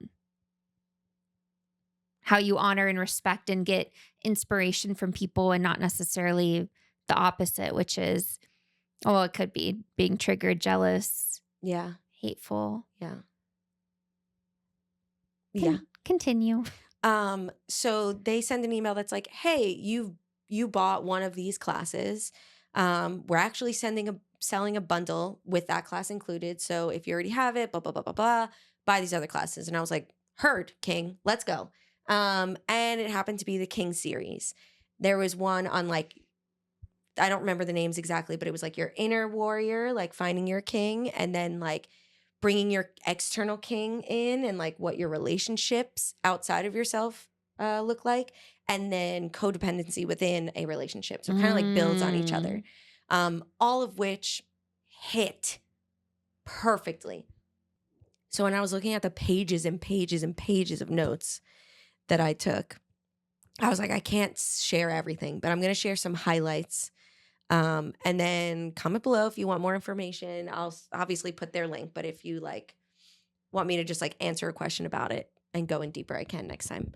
how you honor and respect and get inspiration from people and not necessarily the opposite, which is, it could be being triggered, jealous. Yeah. Hateful. Yeah. Continue. So they send an email that's like, hey, you bought one of these classes. We're actually selling a bundle with that class included. So if you already have it, blah, blah, blah, blah, blah, buy these other classes. And I was like, heard, King, let's go. And it happened to be the King series. There was one on like, I don't remember the names exactly, but it was like your inner warrior, like finding your king, and then like bringing your external king in and like what your relationships outside of yourself look like, and then codependency within a relationship. So it kind of like builds on each other, all of which hit perfectly. So when I was looking at the pages and pages and pages of notes that I took, I was like, I can't share everything, but I'm going to share some highlights. And then comment below if you want more information. I'll obviously put their link, but if you like want me to just like answer a question about it and go in deeper, I can next time.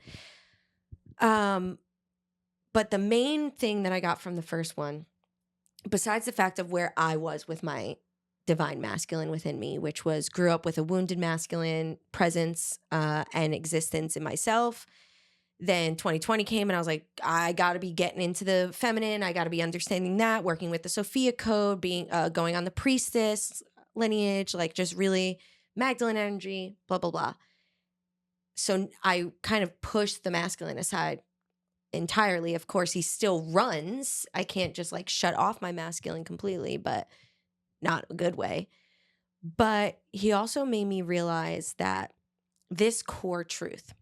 But the main thing that I got from the first one, besides the fact of where I was with my divine masculine within me, which was grew up with a wounded masculine presence and existence in myself. Then 2020 came and I was like, I got to be getting into the feminine. I got to be understanding that, working with the Sophia code, going on the priestess lineage, like just really Magdalene energy, blah, blah, blah. So I kind of pushed the masculine aside entirely. Of course, he still runs. I can't just like shut off my masculine completely, but not a good way. But he also made me realize that this core truth,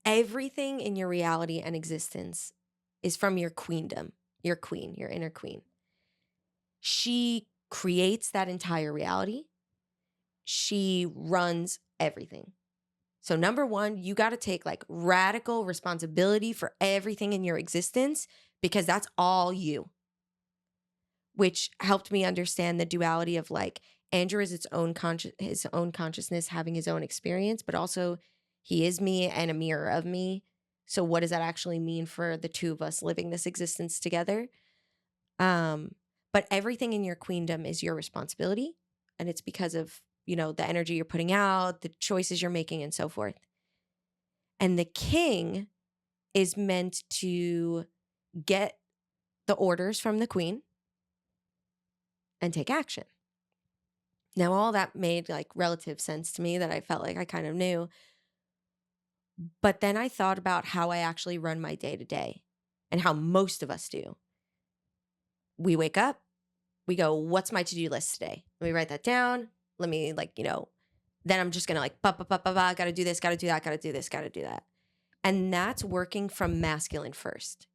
everything in your reality and existence is from your queendom, your queen, your inner queen. She creates that entire reality. She runs everything. So number one, you got to take like radical responsibility for everything in your existence because that's all you. Which helped me understand the duality of like Andrew is his own consciousness, having his own experience, but also he is me and a mirror of me. So what does that actually mean for the two of us living this existence together? But everything in your queendom is your responsibility. And it's because of, the energy you're putting out, the choices you're making, and so forth. And the king is meant to get the orders from the queen and take action. Now, all that made like relative sense to me that I felt like I kind of knew. But then I thought about how I actually run my day to day and how most of us do. We wake up, we go, what's my to-do list today? Let me write that down. Let me then I'm just going to got to do this, got to do that, got to do this, got to do that. And that's working from masculine first.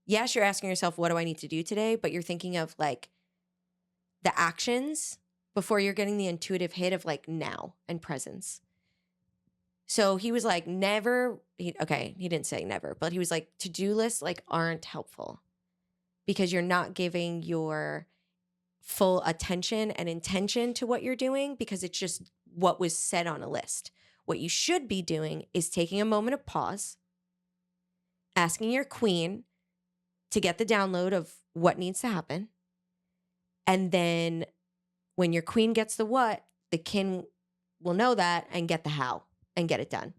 Yes, you're asking yourself, what do I need to do today? But you're thinking of like the actions before you're getting the intuitive hit of like now and presence. So he was like, he didn't say never, but he was like, to-do lists like aren't helpful because you're not giving your full attention and intention to what you're doing because it's just what was said on a list. What you should be doing is taking a moment of pause, asking your queen to get the download of what needs to happen. And then when your queen gets the what, the kin will know that and get the how and get it done.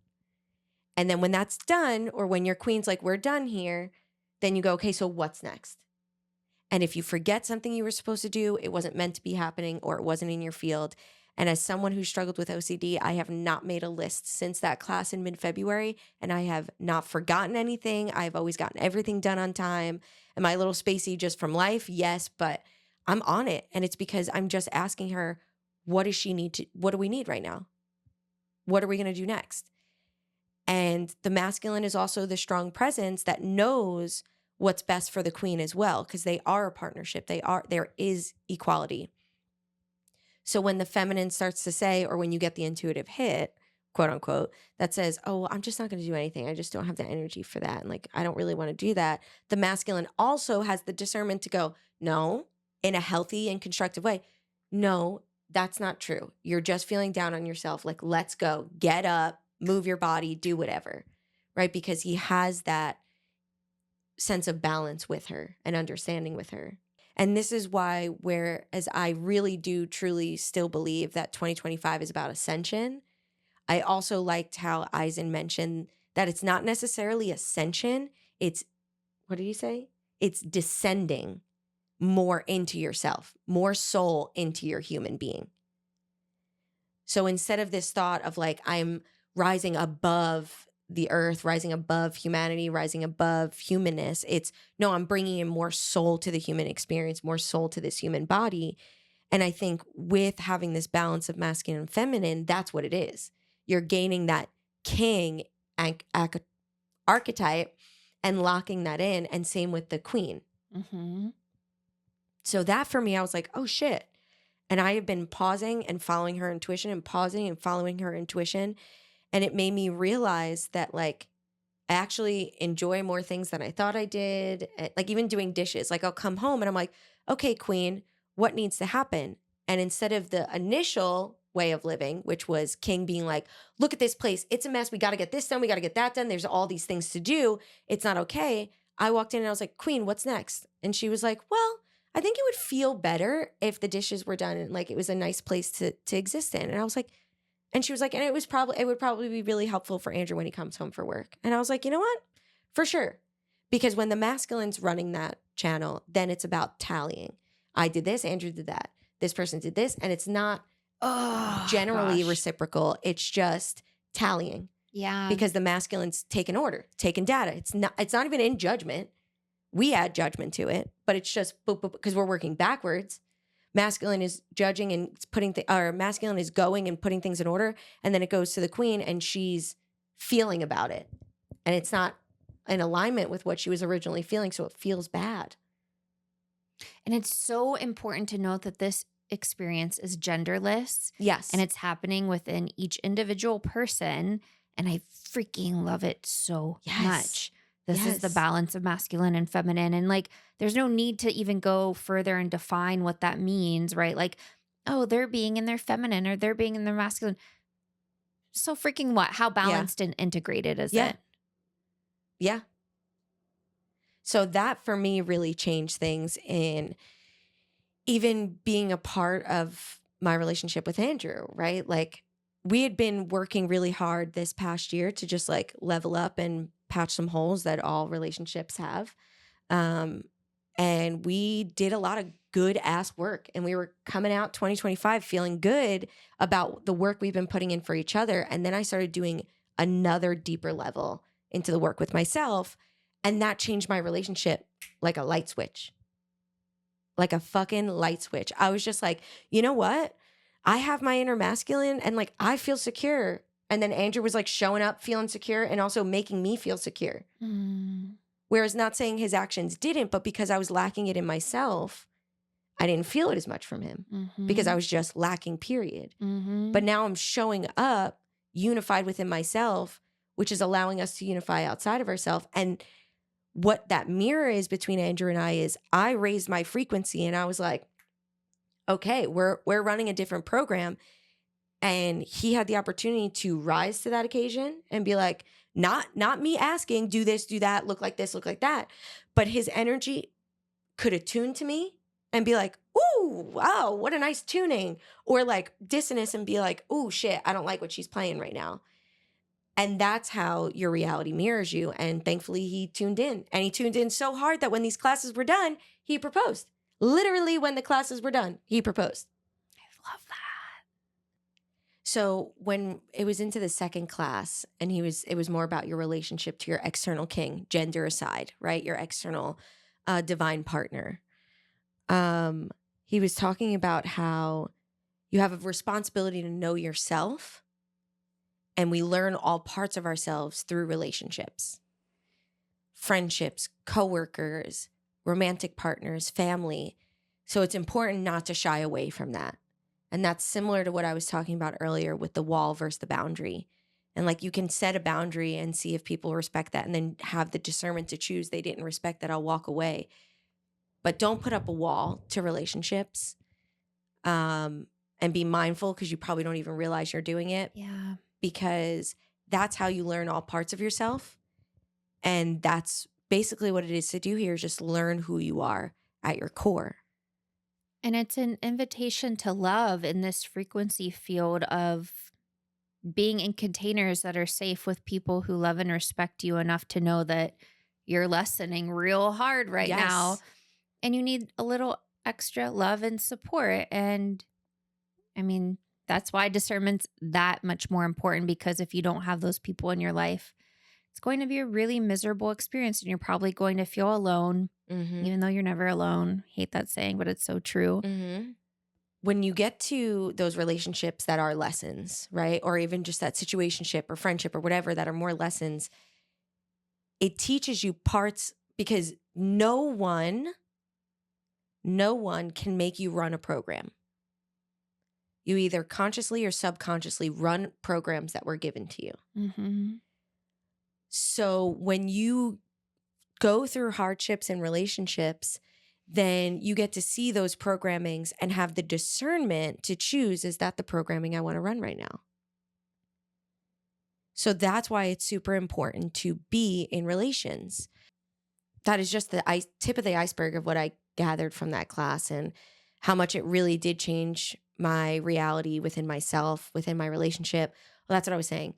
And then when that's done, or when your queen's like, we're done here, then you go, okay, so what's next? And if you forget something you were supposed to do, it wasn't meant to be happening, or it wasn't in your field. And as someone who struggled with OCD, I have not made a list since that class in mid-February, and I have not forgotten anything. I've always gotten everything done on time. Am I a little spacey just from life? Yes, but I'm on it. And it's because I'm just asking her, what do we need right now? What are we going to do next? And the masculine is also the strong presence that knows what's best for the queen as well, because they are a partnership. There is equality. So when the feminine starts to say, or when you get the intuitive hit, quote unquote, that says, oh, well, I'm just not going to do anything. I just don't have the energy for that. And like, I don't really want to do that. The masculine also has the discernment to go, no, in a healthy and constructive way. No, that's not true. You're just feeling down on yourself. Like, let's go, get up, move your body, do whatever, right? Because he has that sense of balance with her and understanding with her. And this is why, whereas I really do truly still believe that 2025 is about ascension, I also liked how Eisen mentioned that it's not necessarily ascension. It's, what did he say? It's descending more into yourself, more soul into your human being. So instead of this thought of like, I'm rising above the earth, rising above humanity, rising above humanness, it's no, I'm bringing in more soul to the human experience, more soul to this human body. And I think with having this balance of masculine and feminine, that's what it is. You're gaining that king archetype and locking that in, and same with the queen. Mm-hmm. So that for me, I was like, oh shit. And I have been pausing and following her intuition and pausing and following her intuition. And it made me realize that like, I actually enjoy more things than I thought I did. Like even doing dishes, like I'll come home and I'm like, okay, queen, what needs to happen? And instead of the initial way of living, which was king being like, look at this place, it's a mess. We got to get this done. We got to get that done. There's all these things to do. It's not okay. I walked in and I was like, queen, what's next? And she was like, well, I think it would feel better if the dishes were done and like it was a nice place to exist in. And I was like, and she was like, and it would probably be really helpful for Andrew when he comes home from work. And I was like, you know what? For sure. Because when the masculine's running that channel, then it's about tallying. I did this, Andrew did that. This person did this. And it's not generally reciprocal. It's just tallying. Yeah. Because the masculine's taking order, taking data. It's not even in judgment. We add judgment to it, but it's just because we're working backwards. Masculine is judging and masculine is going and putting things in order. And then it goes to the queen and she's feeling about it. And it's not in alignment with what she was originally feeling. So it feels bad. And it's so important to note that this experience is genderless. Yes. And it's happening within each individual person. And I freaking love it so much. This is the balance of masculine and feminine. And like, there's no need to even go further and define what that means, right? Like, oh, they're being in their feminine or they're being in their masculine. So freaking what? How balanced and integrated is it? Yeah. So that for me really changed things in even being a part of my relationship with Andrew, right? Like we had been working really hard this past year to just like level up and patch some holes that all relationships have. And we did a lot of good ass work, and we were coming out 2025 feeling good about the work we've been putting in for each other. And then I started doing another deeper level into the work with myself. And that changed my relationship like a light switch, like a fucking light switch. I was just like, you know what? I have my inner masculine and like, I feel secure. And then Andrew was like showing up, feeling secure and also making me feel secure. Whereas not saying his actions didn't, but because I was lacking it in myself, I didn't feel it as much from him because I was just lacking, period. But now I'm showing up unified within myself, which is allowing us to unify outside of ourselves. And what that mirror is between Andrew and I is I raised my frequency and I was like, okay, we're running a different program. And he had the opportunity to rise to that occasion and be like, not me asking, do this, do that, look like this, look like that. But his energy could attune to me and be like, ooh, wow, what a nice tuning. Or like dissonance and be like, ooh, shit, I don't like what she's playing right now. And that's how your reality mirrors you. And thankfully, he tuned in. And he tuned in so hard that when these classes were done, he proposed. Literally, when the classes were done, he proposed. I love that. So when it was into the second class and it was more about your relationship to your external king, gender aside, right? Your external divine partner. He was talking about how you have a responsibility to know yourself, and we learn all parts of ourselves through relationships, friendships, coworkers, romantic partners, family. So it's important not to shy away from that. And that's similar to what I was talking about earlier with the wall versus the boundary. And like you can set a boundary and see if people respect that and then have the discernment to choose they didn't respect that, I'll walk away. But don't put up a wall to relationships, and be mindful because you probably don't even realize you're doing it. Yeah. Because that's how you learn all parts of yourself. And that's basically what it is to do here, is just learn who you are at your core. And it's an invitation to love in this frequency field of being in containers that are safe with people who love and respect you enough to know that you're lessening real hard right now. Yes. And you need a little extra love and support. And I mean, that's why discernment's that much more important, because if you don't have those people in your life, it's going to be a really miserable experience and you're probably going to feel alone, even though you're never alone. Hate that saying, but it's so true. When you get to those relationships that are lessons, right? Or even just that situationship or friendship or whatever that are more lessons, it teaches you parts, because no one can make you run a program. You either consciously or subconsciously run programs that were given to you. So when you go through hardships in relationships, then you get to see those programmings and have the discernment to choose, is that the programming I want to run right now? So that's why it's super important to be in relations. That is just the tip of the iceberg of what I gathered from that class and how much it really did change my reality within myself, within my relationship. Well, that's what I was saying.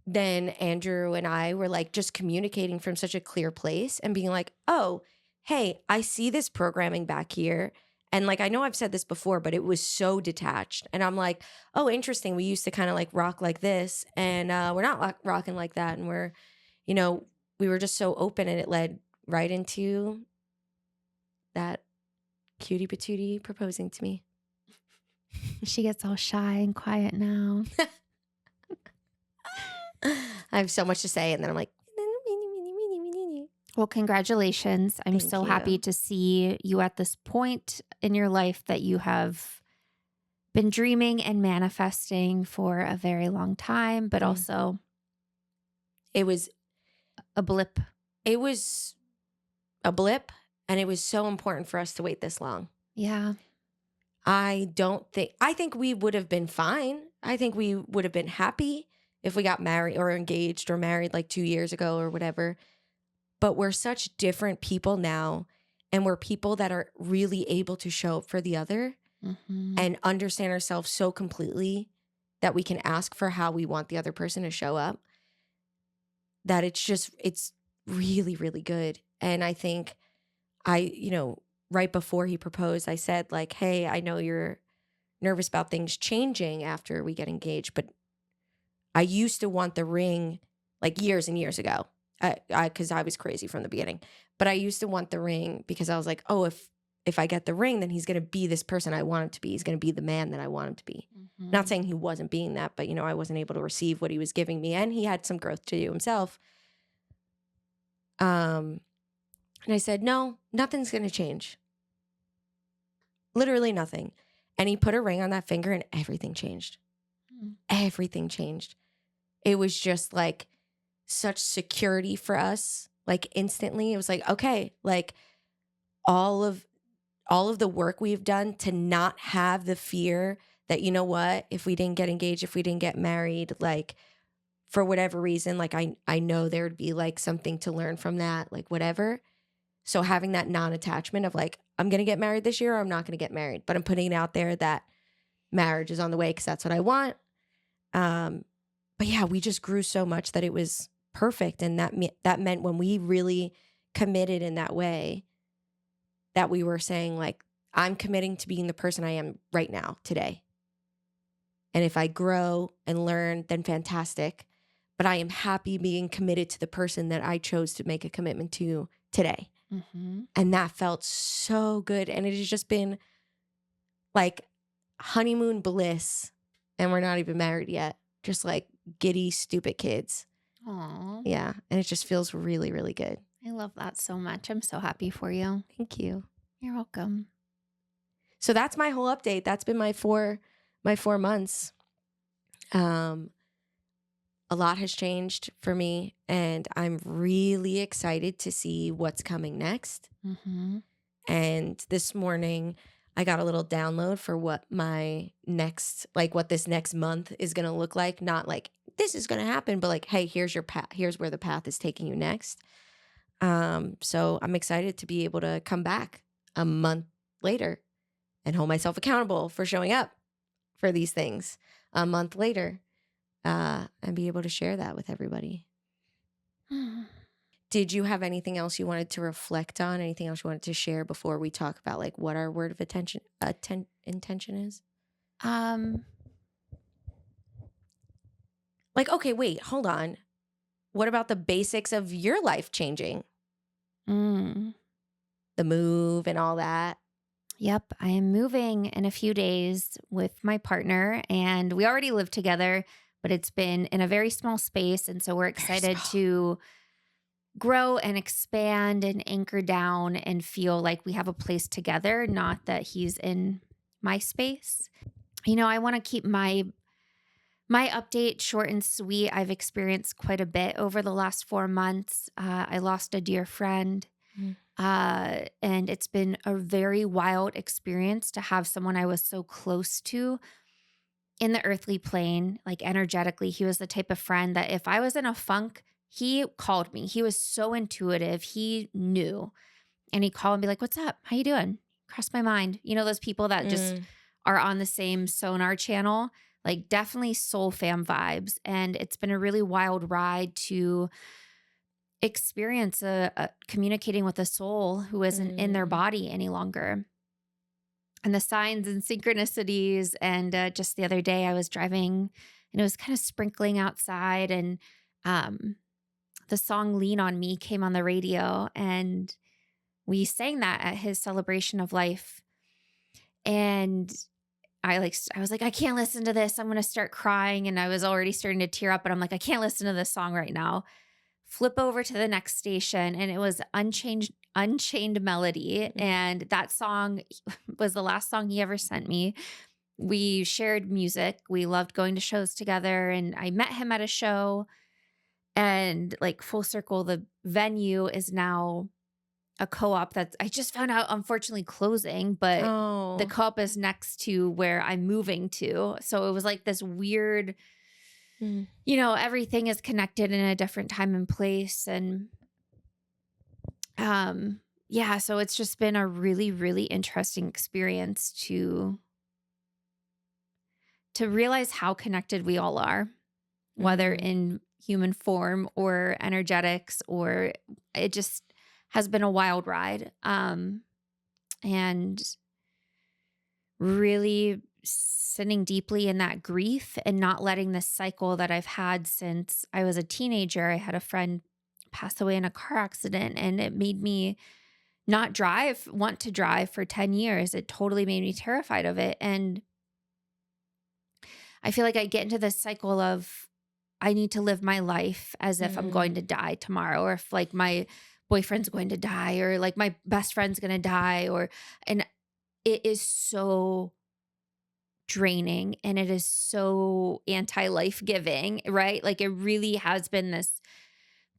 Then Andrew and I were like just communicating from such a clear place and being like, oh, hey, I see this programming back here. And like, I know I've said this before, but it was so detached. And I'm like, oh, interesting. We used to kind of like rock like this, and we're not rocking like that. And we're, we were just so open, and it led right into that cutie patootie proposing to me. She gets all shy and quiet now. I have so much to say, and then I'm like, well, congratulations. I'm Thank so you. happy to see you at this point in your life that you have been dreaming and manifesting for a very long time, but also it was a blip. It was a blip, and it was so important for us to wait this long. Yeah. I think we would have been fine. I think we would have been happy if we got married or engaged or married like 2 years ago or whatever. But we're such different people now, and we're people that are really able to show up for the other and understand ourselves so completely that we can ask for how we want the other person to show up, that it's really, really good. And I think right before he proposed, I said like, hey, I know you're nervous about things changing after we get engaged, but I used to want the ring like years and years ago. Because I was crazy from the beginning, but I used to want the ring because I was like, oh, if I get the ring, then he's going to be this person I want him to be. He's going to be the man that I want him to be. Not saying he wasn't being that, but I wasn't able to receive what he was giving me, and he had some growth to do himself. And I said, no, nothing's going to change. Literally nothing. And he put a ring on that finger, and everything changed. Everything changed. It was just like such security for us, like instantly. It was like, okay, like all of the work we've done to not have the fear that, you know what, if we didn't get engaged, if we didn't get married, like for whatever reason, like I know there would be like something to learn from that, like whatever. So having that non-attachment of like, I'm going to get married this year or I'm not going to get married, but I'm putting it out there that marriage is on the way because that's what I want. But yeah, we just grew so much that it was perfect. And that meant when we really committed in that way, that we were saying like, I'm committing to being the person I am right now, today. And if I grow and learn, then fantastic. But I am happy being committed to the person that I chose to make a commitment to today. Mm-hmm. And that felt so good. And it has just been like honeymoon bliss. And we're not even married yet. Just like giddy, stupid kids. Aw. Yeah. And it just feels really, really good. I love that so much. I'm so happy for you. Thank you. You're welcome. So that's my whole update. That's been my 4 months. A lot has changed for me, and I'm really excited to see what's coming next. Mm-hmm. And this morning, I got a little download for what my next, like what this next month is going to look like. Not like this is going to happen, but like, hey, here's your path. Here's where the path is taking you next. So I'm excited to be able to come back a month later and hold myself accountable for showing up for these things a month later, and be able to share that with everybody. Did you have anything else you wanted to reflect on? Anything else you wanted to share before we talk about like what our word of intention is? Like, okay, wait, hold on. What about the basics of your life changing? The move and all that. Yep, I am moving in a few days with my partner, and we already live together, but it's been in a very small space. And so we're excited to grow and expand and anchor down and feel like we have a place together, not that he's in my space. You know, I want to keep my update short and sweet. I've experienced quite a bit over the last 4 months. I lost a dear friend. And it's been a very wild experience to have someone I was so close to in the earthly plane, like energetically. He was the type of friend that if I was in a funk, he called me. He was so intuitive. He knew. And he'd call and be like, "What's up? How you doing?" Crossed my mind. You know, those people that just are on the same sonar channel, like definitely soul fam vibes. And it's been a really wild ride to experience communicating with a soul who isn't in their body any longer. And the signs and synchronicities. And just the other day I was driving and it was kind of sprinkling outside, and the song Lean on Me came on the radio, and we sang that at his celebration of life. And I was like, I can't listen to this. I'm going to start crying. And I was already starting to tear up, but I'm like, I can't listen to this song right now. Flip over to the next station, and it was Unchained Melody. And that song was the last song he ever sent me. We shared music. We loved going to shows together, and I met him at a show. And like full circle, the venue is now a co-op that I just found out unfortunately closing, but the co-op is next to where I'm moving to. So it was like this weird, you know, everything is connected in a different time and place. And yeah, so it's just been a really, really interesting experience to realize how connected we all are, whether in human form or energetics, or it just has been a wild ride. And really sitting deeply in that grief and not letting the cycle that I've had since I was a teenager. I had a friend pass away in a car accident, and it made me not want to drive for 10 years. It totally made me terrified of it. And I feel like I get into this cycle of I need to live my life as if I'm going to die tomorrow, or if like my boyfriend's going to die, or like my best friend's going to die, and it is so draining, and it is so anti-life giving, right? Like it really has been this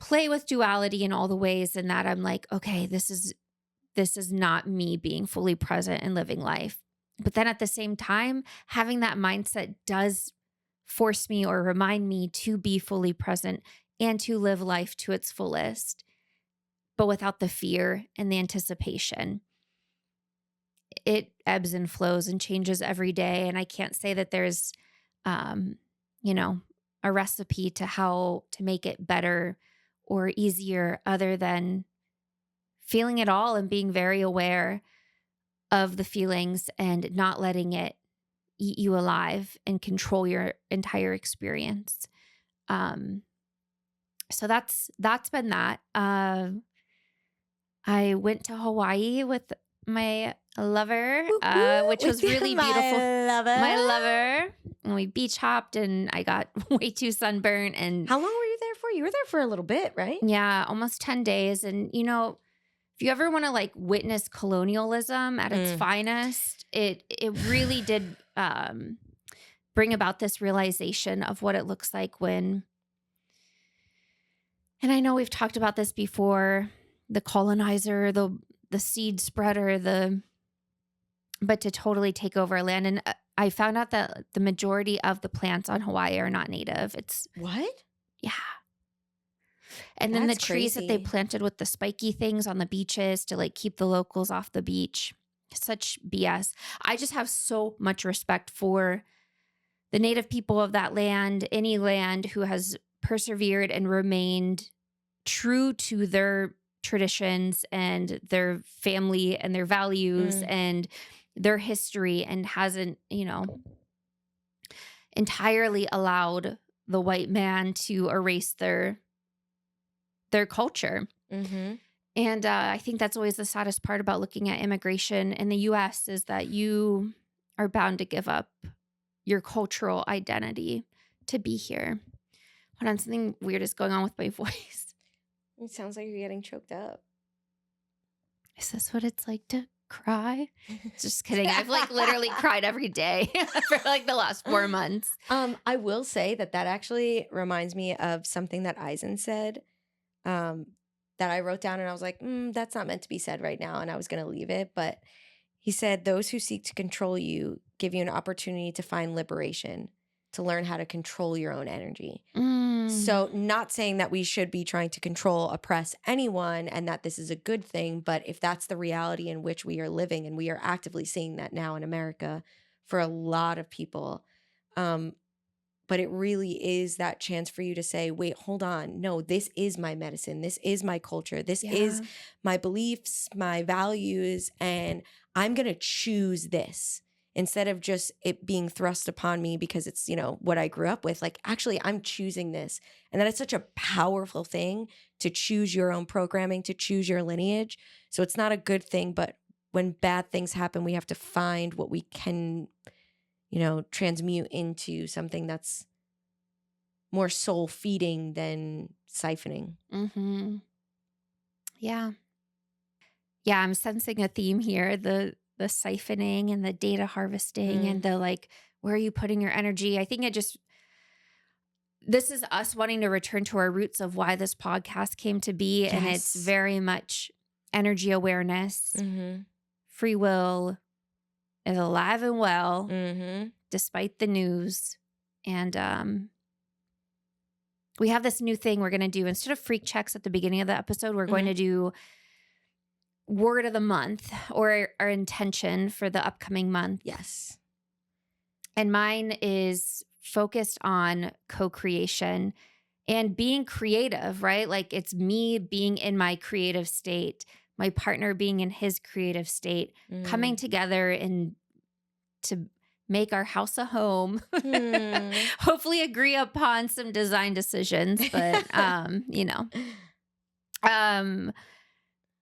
play with duality in all the ways, and that I'm like, okay, this is not me being fully present and living life. But then at the same time, having that mindset does force me or remind me to be fully present and to live life to its fullest, but without the fear and the anticipation. It ebbs and flows and changes every day. And I can't say that there's, um, you know, a recipe to how to make it better or easier other than feeling it all and being very aware of the feelings and not letting it eat you alive and control your entire experience. Um, so that's been that. I went to Hawaii with my lover, Whoop, whoop, which was with really my beautiful. lover. My lover. And we beach hopped and I got way too sunburnt. And How long were you there for? You were there for a little bit, right? yeah, almost 10 days. And, you know, if you ever want to like witness colonialism at its finest, it really did bring about this realization of what it looks like when, and I know we've talked about this before, the colonizer, the seed spreader, but to totally take over land. And I found out that the majority of the plants on Hawaii are not native. It's What? yeah. And then the That's trees that they crazy. planted with the spiky things on the beaches to like keep the locals off the beach. Such BS. I just have so much respect for the native people of that land, any land who has persevered and remained true to their traditions and their family and their values and their history and hasn't, you know, entirely allowed the white man to erase their culture. And I think that's always the saddest part about looking at immigration in the U.S. is that you are bound to give up your cultural identity to be here. Hold on, something weird is going on with my voice. It sounds like you're getting choked up. Is this what it's like to cry? Just kidding. I've like literally cried every day for like the last 4 months. I will say that actually reminds me of something that Eisen said that I wrote down and I was like, that's not meant to be said right now. And I was going to leave it. But he said, those who seek to control you give you an opportunity to find liberation, to learn how to control your own energy. So not saying that we should be trying to control, oppress anyone and that this is a good thing, but if that's the reality in which we are living, and we are actively seeing that now in America for a lot of people, but it really is that chance for you to say, wait, hold on. No, this is my medicine. This is my culture. This is my beliefs, my values, and I'm going to choose this. Instead of just it being thrust upon me because it's, you know, what I grew up with, like, actually, I'm choosing this. And that is such a powerful thing to choose your own programming, to choose your lineage. So it's not a good thing, but when bad things happen, we have to find what we can, you know, transmute into something that's more soul feeding than siphoning. Yeah. Yeah, I'm sensing a theme here. The siphoning and the data harvesting and the like, where are you putting your energy? I think this is us wanting to return to our roots of why this podcast came to be. Yes. And it's very much energy awareness, free will is alive and well, despite the news. And we have this new thing we're going to do. Instead of freak checks at the beginning of the episode, we're going to do word of the month or our intention for the upcoming month. Yes. And mine is focused on co-creation and being creative, right? Like it's me being in my creative state, my partner being in his creative state, coming together and to make our house a home. Hopefully agree upon some design decisions, but you know.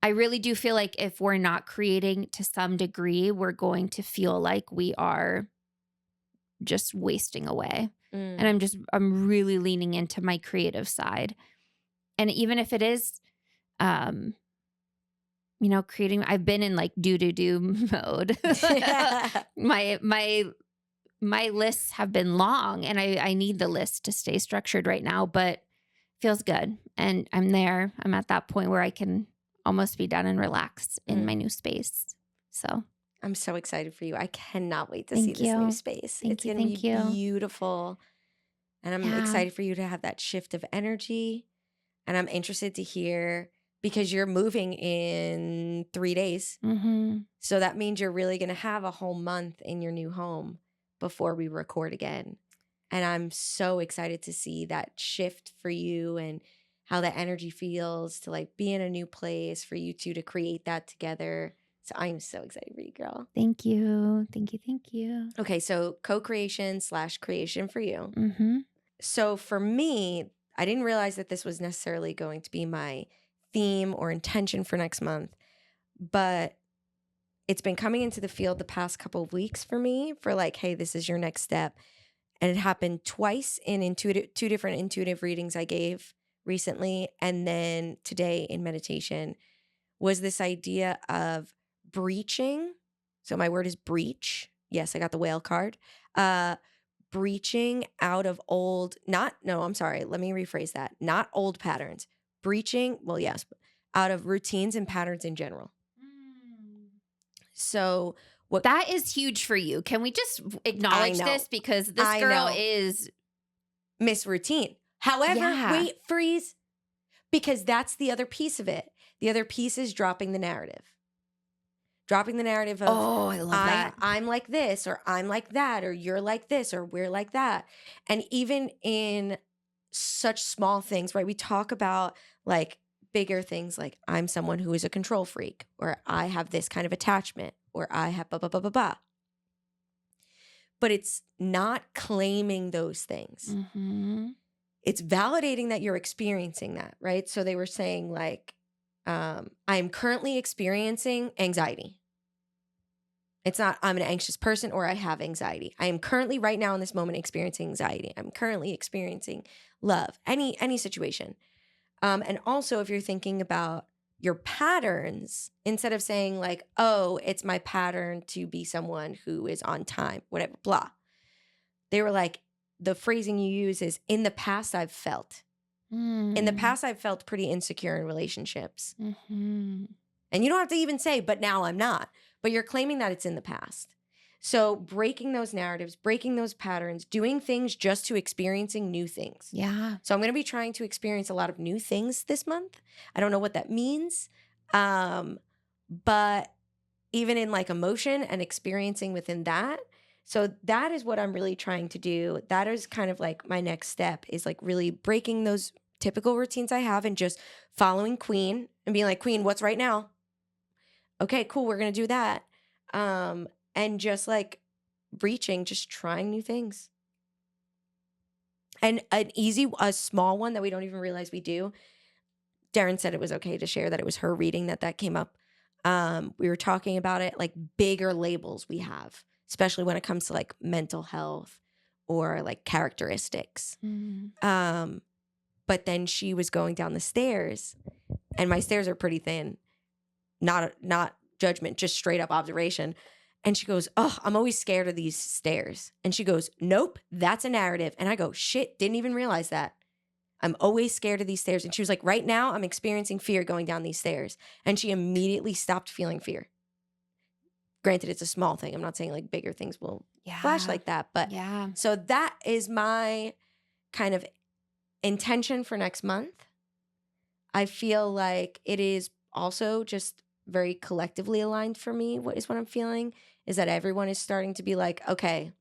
I really do feel like if we're not creating to some degree, we're going to feel like we are just wasting away. And I'm really leaning into my creative side. And even if it is, you know, creating, I've been in like do mode. My lists have been long and I need the list to stay structured right now, but feels good. And I'm there. I'm at that point where I can almost be done and relax in my new space. So I'm so excited for you. I cannot wait to see Thank this new you. space. Thank It's you. going to be Thank you. beautiful. And I'm Yeah. excited for you to have that shift of energy. And I'm interested to hear because you're moving in 3 days. Mm-hmm. So that means you're really going to have a whole month in your new home before we record again. And I'm so excited to see that shift for you and how that energy feels to like be in a new place for you two to create that together. So I'm so excited for you, girl. Thank you. Thank you. Thank you. Okay, so co-creation / creation for you. Mm-hmm. So for me, I didn't realize that this was necessarily going to be my theme or intention for next month, but it's been coming into the field the past couple of weeks for me for like, hey, this is your next step. And it happened twice in two different intuitive readings I gave recently. And then today in meditation was this idea of breaching. So my word is breach. Yes, I got the whale card. Breaching out of I'm sorry. Let me rephrase that. Not old patterns. Breaching, well, yes, out of routines and patterns in general. So what That is huge for you. Can we just I acknowledge know. this? Because this I girl know. is. Miss Routine. However, Yeah. wait, freeze. Because that's the other piece of it. The other piece is dropping the narrative. Dropping the narrative of Oh, I love that. I'm like this, or I'm like that, or you're like this, or we're like that. And even in such small things, right? We talk about like bigger things like I'm someone who is a control freak, or I have this kind of attachment, or I have blah, blah, blah, blah, blah. But it's not claiming those things. Mm-hmm. It's validating that you're experiencing that, right? So they were saying like, I'm currently experiencing anxiety. It's not I'm an anxious person or I have anxiety. I am currently right now in this moment experiencing anxiety. I'm currently experiencing love, any situation. And also if you're thinking about your patterns, instead of saying like, oh, it's my pattern to be someone who is on time, whatever, blah. They were like, the phrasing you use is in the past I've felt. In the past I've felt pretty insecure in relationships. Mm-hmm. And you don't have to even say, but now I'm not. But you're claiming that it's in the past. So breaking those narratives, breaking those patterns, doing things just to experiencing new things. Yeah. So I'm going to be trying to experience a lot of new things this month. I don't know what that means. But even in like emotion and experiencing within that. So that is what I'm really trying to do. That is kind of like my next step is like really breaking those typical routines I have and just following Queen and being like, Queen, what's right now? Okay, cool. We're going to do that. And just like reaching, just trying new things. And a small one that we don't even realize we do. Darren said it was okay to share that it was her reading that came up. We were talking about it, like bigger labels we have, especially when it comes to like mental health or like characteristics. Mm. But then she was going down the stairs and my stairs are pretty thin, not judgment, just straight up observation. And she goes, oh, I'm always scared of these stairs. And she goes, nope, that's a narrative. And I go, shit, didn't even realize that. I'm always scared of these stairs. And she was like, right now I'm experiencing fear going down these stairs. And she immediately stopped feeling fear. Granted, it's a small thing. I'm not saying like bigger things will flash like that. But yeah. So that is my kind of intention for next month. I feel like it is also just very collectively aligned for me. What I'm feeling is that everyone is starting to be like, okay,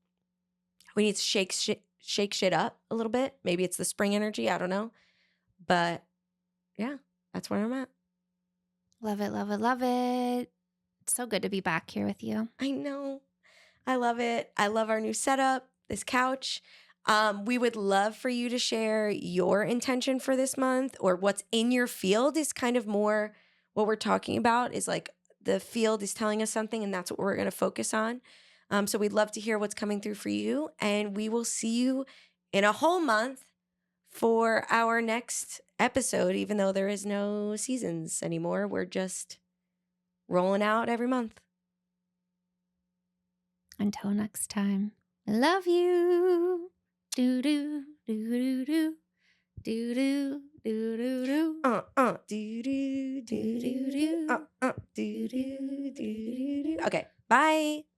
we need to shake shit up a little bit. Maybe it's the spring energy. I don't know. But yeah, that's where I'm at. Love it, love it, love it. It's so good to be back here with you. I know. I love it. I love our new setup, this couch. We would love for you to share your intention for this month or what's in your field is kind of more what we're talking about is like the field is telling us something and that's what we're going to focus on. So we'd love to hear what's coming through for you. And we will see you in a whole month for our next episode, even though there is no seasons anymore. We're just rolling out every month. Until next time, I love you. Do do do do do Do do do do do. Do do do do do. Do do do do do. Okay. Bye.